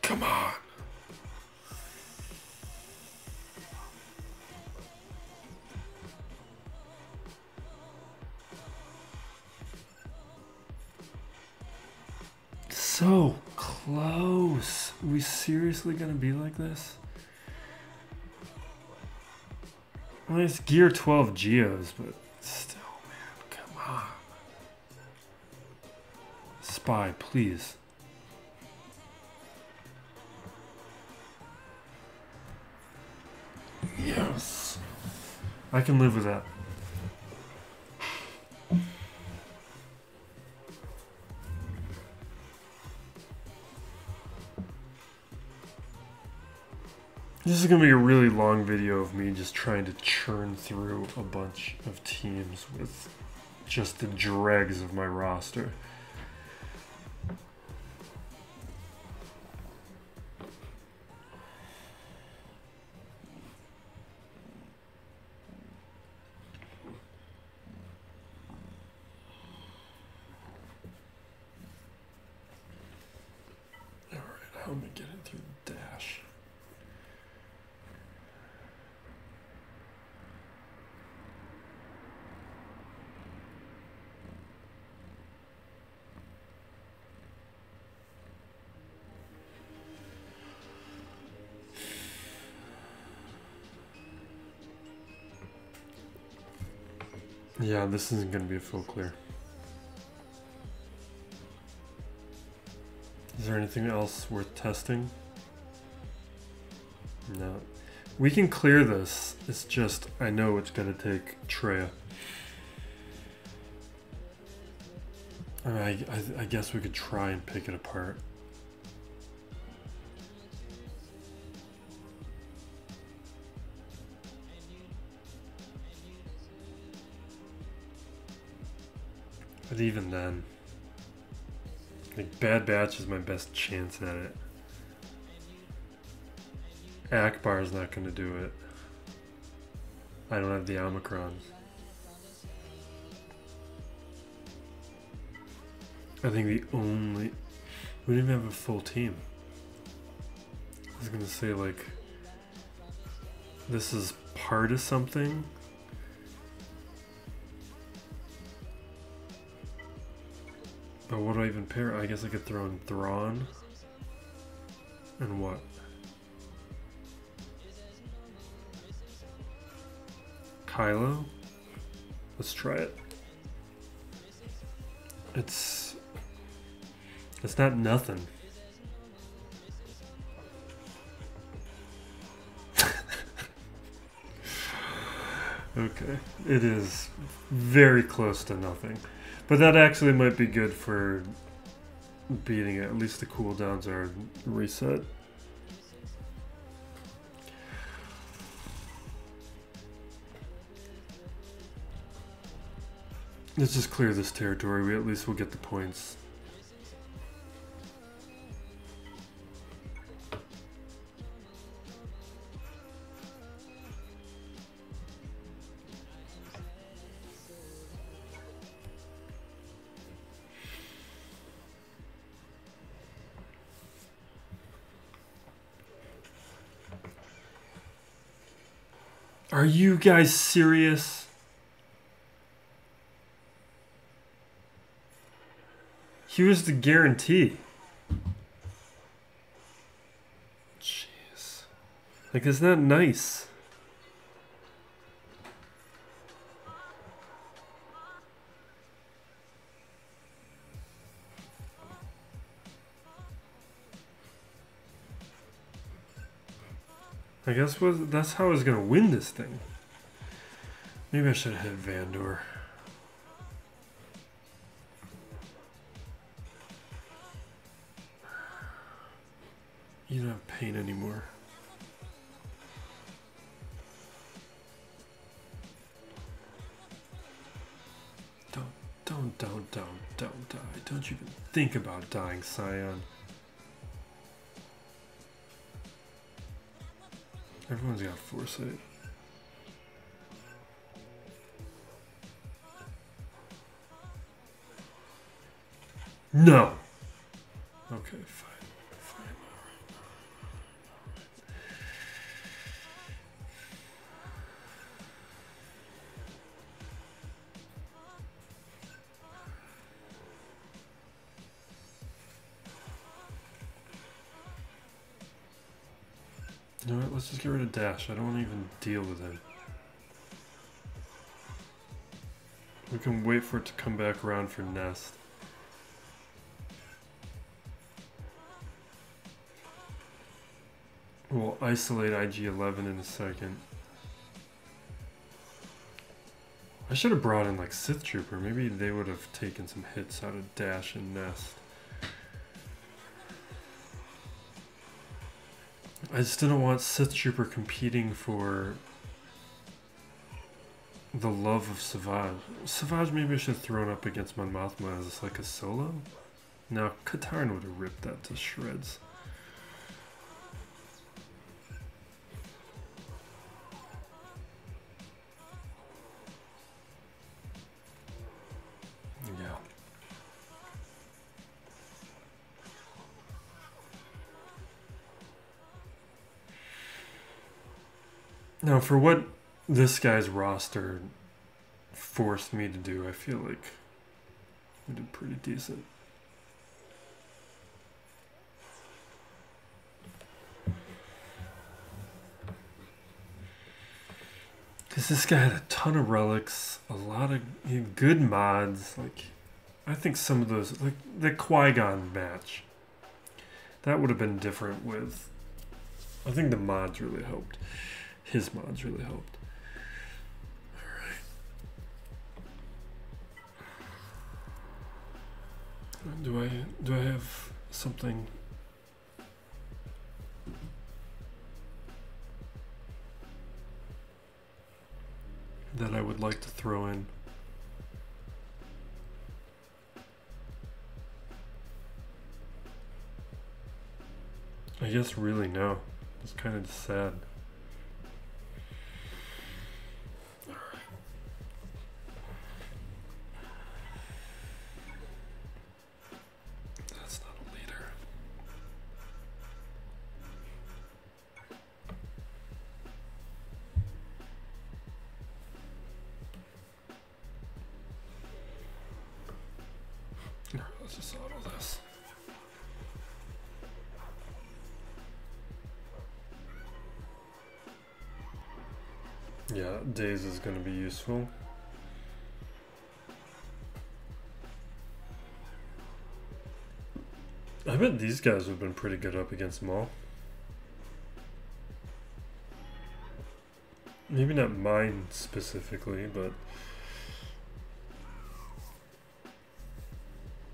Come on. So close. Are we seriously gonna be like this? Well, it's Gear 12 Geos, but still, man, come on. Spy, please. Yes. I can live with that. This is going to be a really long video of me just trying to churn through a bunch of teams with just the dregs of my roster. Alright, how am I getting through the dash? Yeah, this isn't going to be a full clear. Is there anything else worth testing? No. We can clear this. It's just, I know it's going to take Traya. I mean, I guess we could try and pick it apart. But even then, like, Bad Batch is my best chance at it. Ackbar is not going to do it. I don't have the Omicrons. I think the only... We didn't even have a full team. I was going to say, like, this is part of something. But what do I even pair? I guess I could throw in Thrawn. And what? Kylo? Let's try it. It's not nothing. Okay. It is very close to nothing. But that actually might be good for beating it. At least the cooldowns are reset. Let's just clear this territory. We at least will get the points. Are you guys serious? Here's the guarantee. Jeez. Like, isn't that nice? I guess that's how I was gonna win this thing. Maybe I should have hit Vandor. You don't have pain anymore. Don't die. Don't you even think about dying, Scion. Everyone's got foresight. No! Okay, fine. You know what, let's just get rid of Dash. I don't want to even deal with him. We can wait for it to come back around for Nest. We'll isolate IG-11 in a second. I should have brought in like Sith Trooper. Maybe they would have taken some hits out of Dash and Nest. I just didn't want Sith Trooper competing for the love of Savage. Savage maybe I should have thrown up against Mon Mothma as like a solo. Now Katarn would have ripped that to shreds. Yeah. Now, for what this guy's roster forced me to do, I feel like we did pretty decent. Because this guy had a ton of relics, a lot of good mods. Like, I think some of those, like the Qui-Gon match, that would have been different with. I think the mods really helped. His mods really helped. All right. Do I have something? That I would like to throw in. I guess really no. It's kind of sad. Alright. That's not a leader. Let's just auto this. Yeah, days is going to be useful. I bet these guys would have been pretty good up against Maul. Maybe not mine specifically, but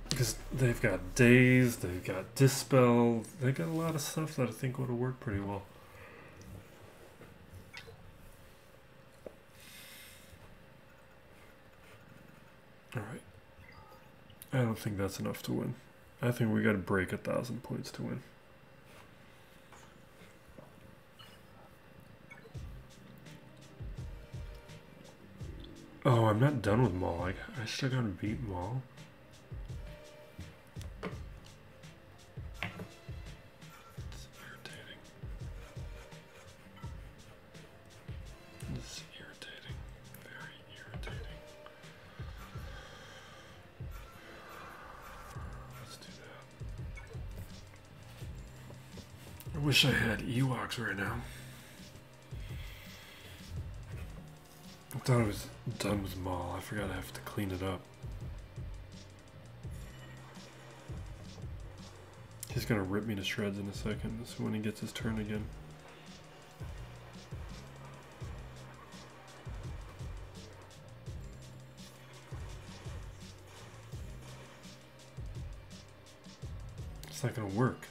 because they've got days, they've got dispel, they got a lot of stuff that I think would have worked pretty well. Alright. I don't think that's enough to win. I think we gotta break 1,000 points to win. Oh, I'm not done with Maul. I still gotta beat Maul. It's irritating. It's irritating. Very irritating. Let's do that. I wish I had Ewoks right now. I thought I was done with Maul. I forgot I have to clean it up. He's gonna rip me to shreds in a second. This is when he gets his turn again. It's not gonna work.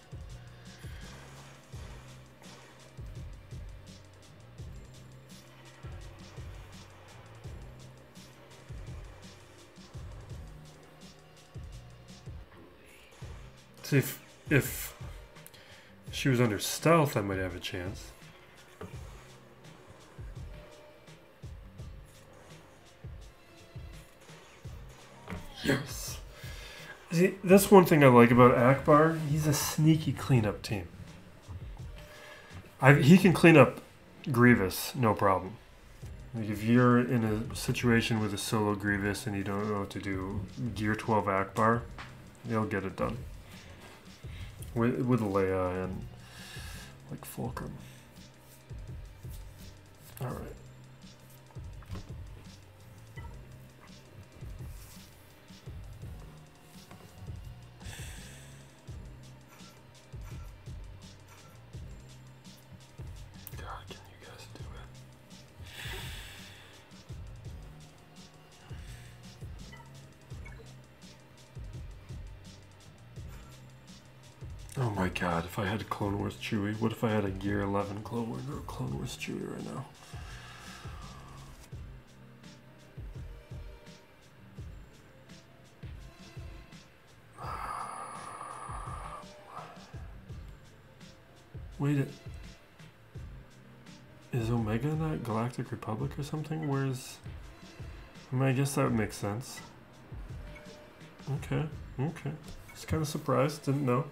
See, if she was under stealth, I might have a chance. Yes. See, that's one thing I like about Ackbar. He's a sneaky cleanup team. He can clean up Grievous, no problem. Like if you're in a situation with a solo Grievous and you don't know what to do, Gear 12 Ackbar, he'll get it done. With Leia and like Fulcrum. All right. God, can you guys do it? Oh my god, if I had Clone Wars Chewie, what if I had a Gear 11 Clone Wars Chewie right now? Wait, is Omega in that Galactic Republic or something? Where's... I mean, I guess that would make sense. Okay, okay. Just kind of surprised, didn't know.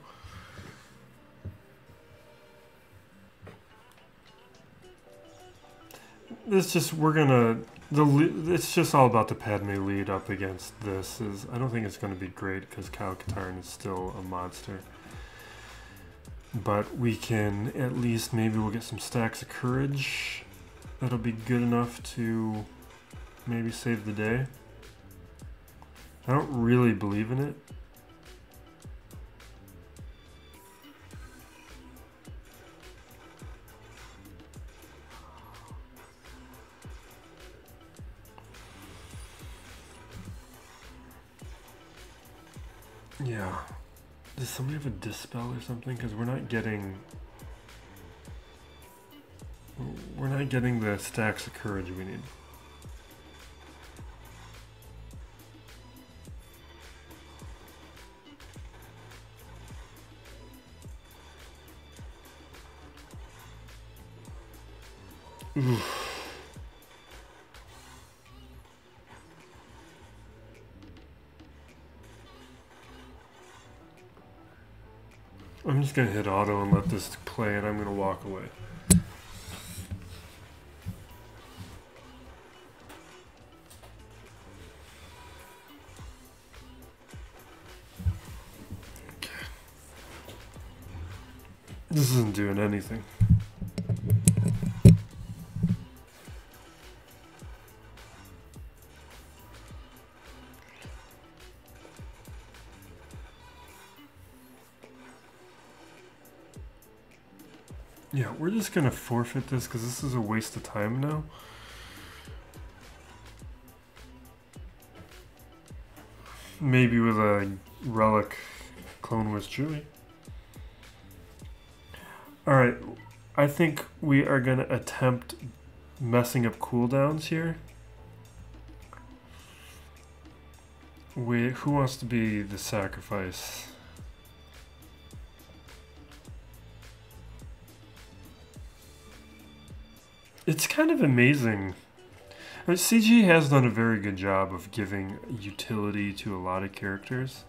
It's just, we're gonna, it's just all about the Padme lead up against this. I don't think it's going to be great because Kyle Katarn is still a monster. But we can, at least, maybe we'll get some stacks of courage. that'll be good enough to maybe save the day. I don't really believe in it. Yeah. Does somebody have a dispel or something? Because we're not getting the stacks of courage we need. Oof. I'm just gonna hit auto and let this play, and I'm gonna walk away. Okay. This isn't doing anything. Yeah, we're just gonna forfeit this because this is a waste of time now. Maybe with a relic clone with Chewie. Alright, I think we are gonna attempt messing up cooldowns here. Who wants to be the sacrifice? It's kind of amazing. I mean, CG has done a very good job of giving utility to a lot of characters.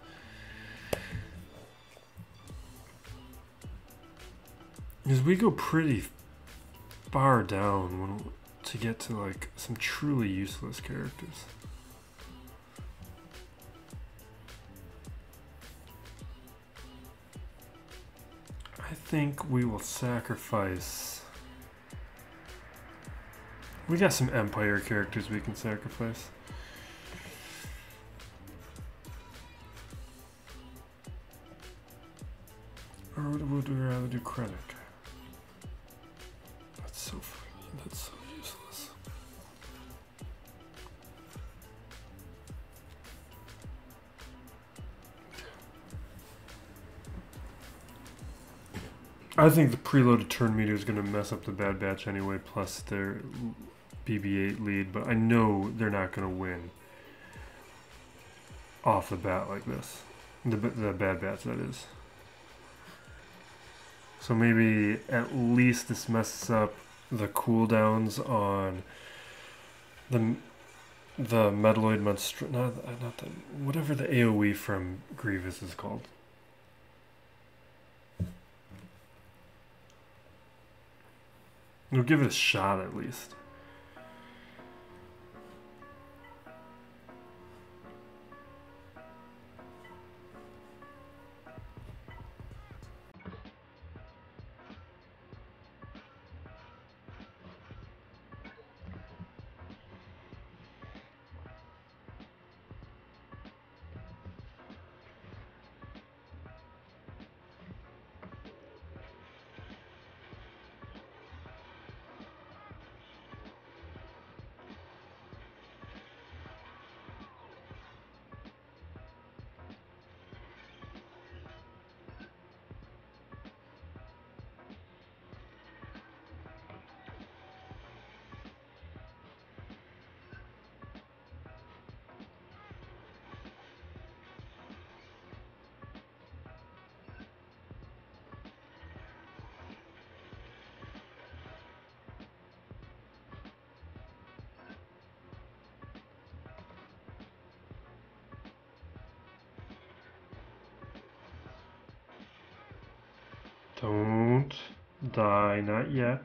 Because we go pretty far down to get to like some truly useless characters. I think we will sacrifice. We got some Empire characters we can sacrifice. Or would we rather do Krennic? That's so funny. That's so useless. I think the preloaded turn meter is going to mess up the Bad Batch anyway, plus their BB-8 lead, but I know they're not going to win off the bat like this. The Bad Batch, that is. So maybe at least this messes up the cooldowns on the Metalloid monster, not the, whatever the AoE from Grievous is called. We'll give it a shot at least. Don't die, not yet.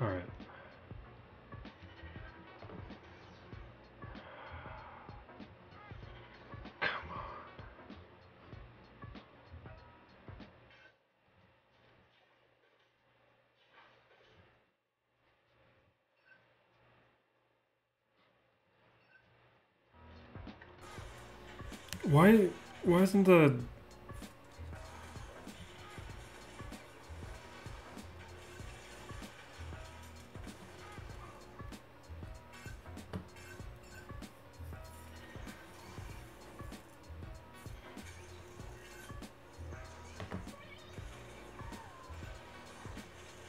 All right. Why isn't the...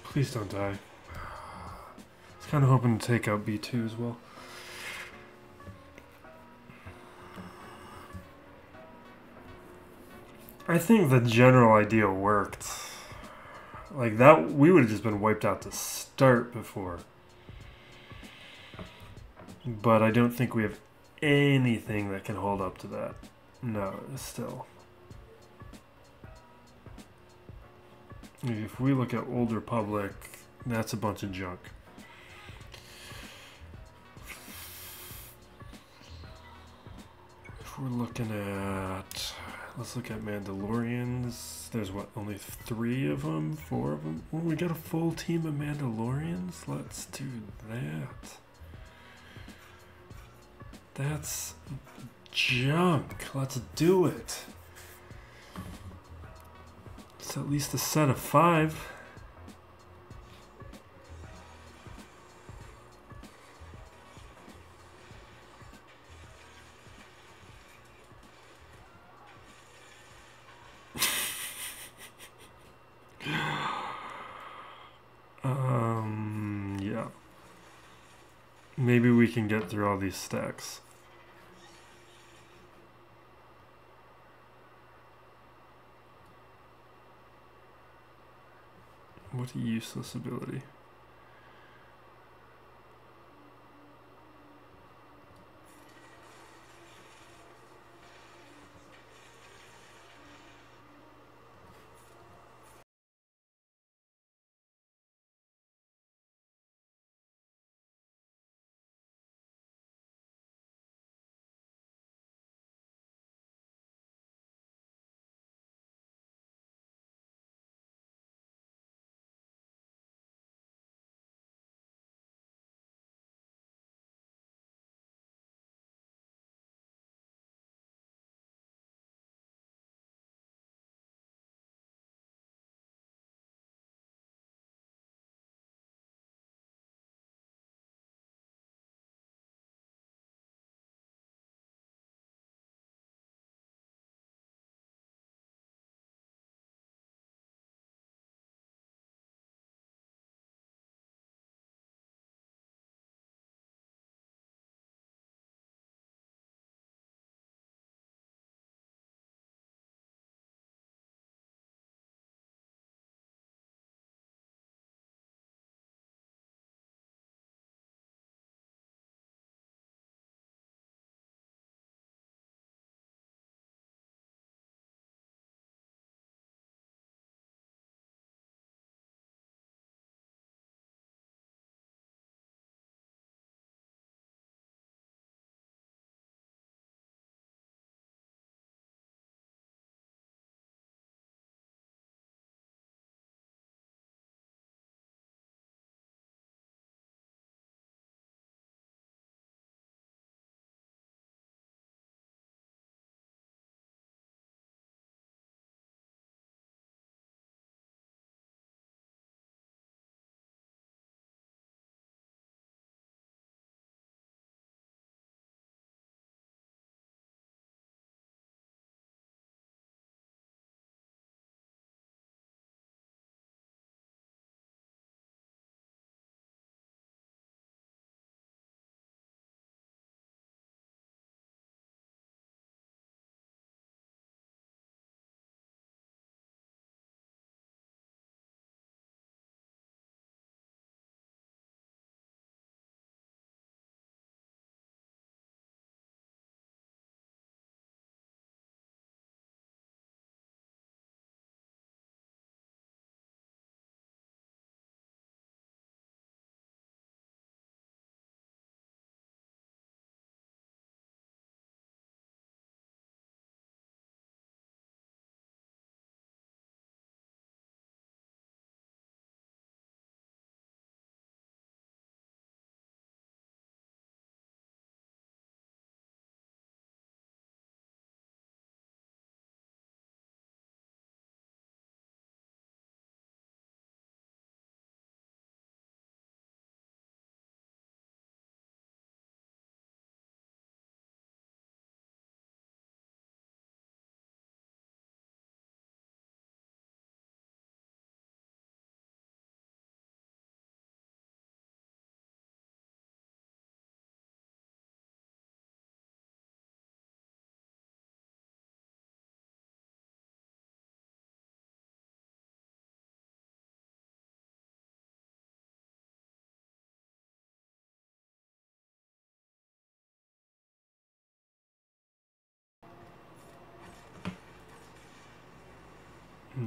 Please don't die. I was kind of hoping to take out B2 as well. I think the general idea worked. Like that, we would have just been wiped out to start before. But I don't think we have anything that can hold up to that. No, still. If we look at Old Republic, that's a bunch of junk. If we're looking at... Let's look at Mandalorians. There's what, only 3 of them? 4 of them? Oh, we got a full team of Mandalorians? Let's do that. That's junk. Let's do it. It's at least a set of 5. Yeah. Maybe we can get through all these stacks. What a useless ability.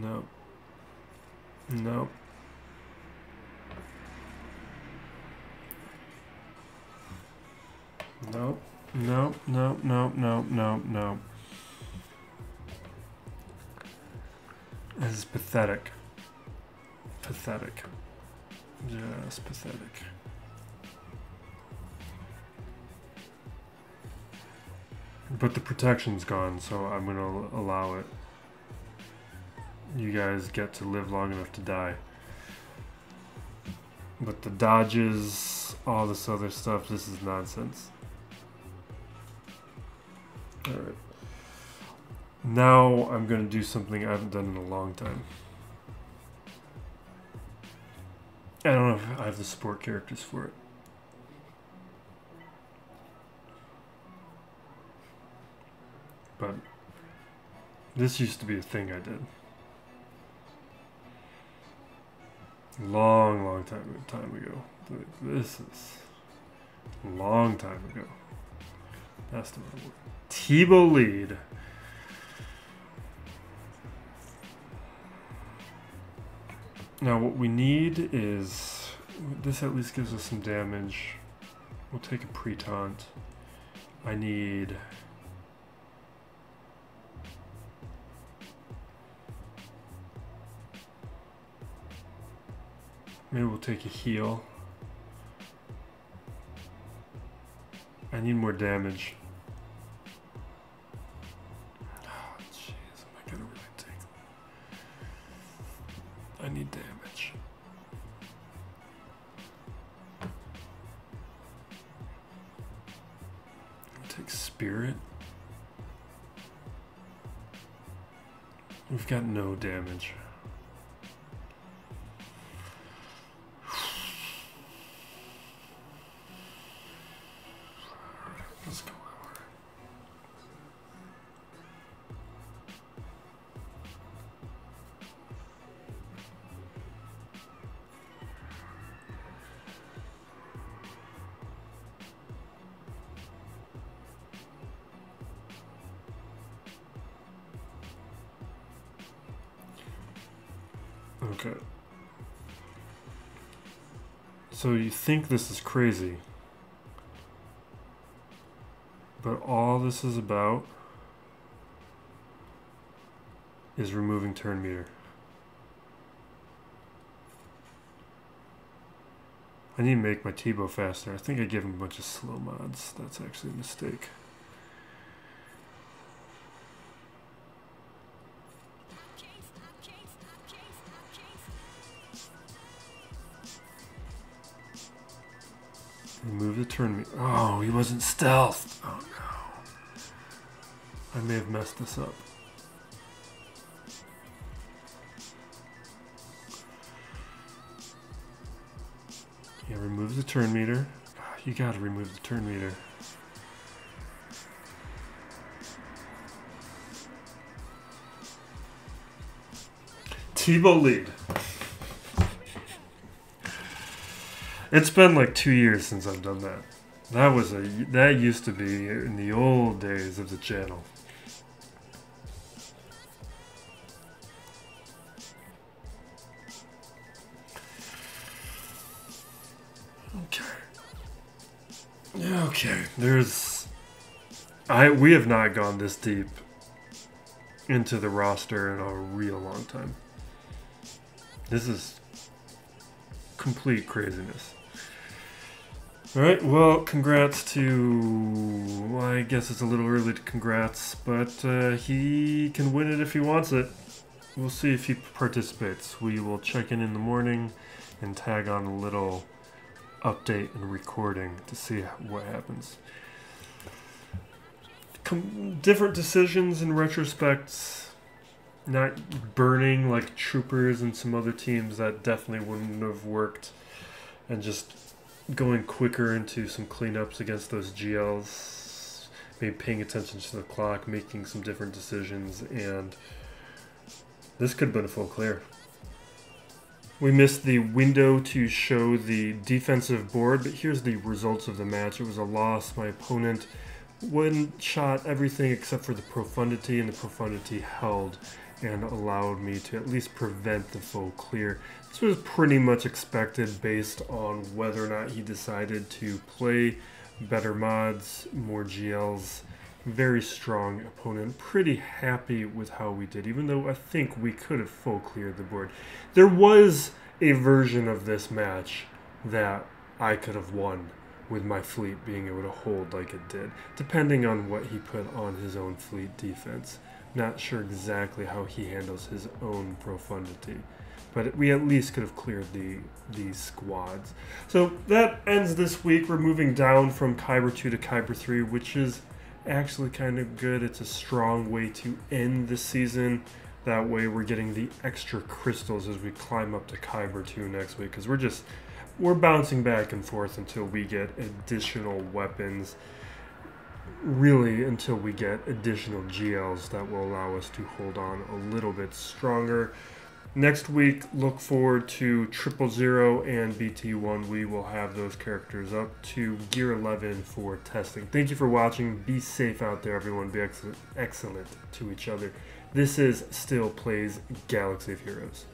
No. No. No. No. No. No. No. No. No. This is pathetic. Pathetic. Just pathetic. But the protection's gone, so I'm gonna allow it. You guys get to live long enough to die. But the dodges, all this other stuff, this is nonsense. Alright. Now I'm gonna do something I haven't done in a long time. I don't know if I have the support characters for it. But this used to be a thing I did. Long time ago. This is a long time ago. That's the word. Teebo lead. Now what we need is, this at least gives us some damage. We'll take a pre-taunt. I need... Maybe we'll take a heal. I need more damage. Oh, jeez, am I gonna really take them? I need damage. I'll take spirit. We've got no damage. Okay. So you think this is crazy, but all this is about is removing turn meter. I need to make my Teebo faster. I think I gave him a bunch of slow mods. That's actually a mistake. Remove the turn meter. Oh, he wasn't stealthed. Oh no. I may have messed this up. Yeah, remove the turn meter. You gotta remove the turn meter. Teebo lead. It's been like 2 years since I've done that. That used to be in the old days of the channel. Okay, we have not gone this deep into the roster in a real long time. This is complete craziness. Alright, well, congrats to... Well, I guess it's a little early to congrats, but he can win it if he wants it. We'll see if he participates. We will check in the morning and tag on a little update and recording to see what happens. Different decisions in retrospect. Not burning like Trprs and some other teams, that definitely wouldn't have worked. And just going quicker into some cleanups against those GLs. Maybe paying attention to the clock, making some different decisions, and this could have been a full clear. We missed the window to show the defensive board, but here's the results of the match. It was a loss. My opponent one-shot everything except for the profundity, and the profundity held. and allowed me to at least prevent the full clear. This was pretty much expected based on whether or not he decided to play better mods, more GLs. Very strong opponent. Pretty happy with how we did, even though I think we could have full cleared the board. There was a version of this match that I could have won with my fleet being able to hold like it did, depending on what he put on his own fleet defense. Not sure exactly how he handles his own profundity, but we at least could have cleared these squads. So that ends this week. We're moving down from Kyber 2 to Kyber 3, which is actually kind of good. It's a strong way to end the season. That way we're getting the extra crystals as we climb up to Kyber 2 next week, because we're bouncing back and forth until we get additional weapons, really until we get additional GLs that will allow us to hold on a little bit stronger. Next week, look forward to 000 and BT1. We will have those characters up to Gear 11 for testing. Thank you for watching. Be safe out there, everyone. Be excellent to each other. This is Still Plays Galaxy of Heroes.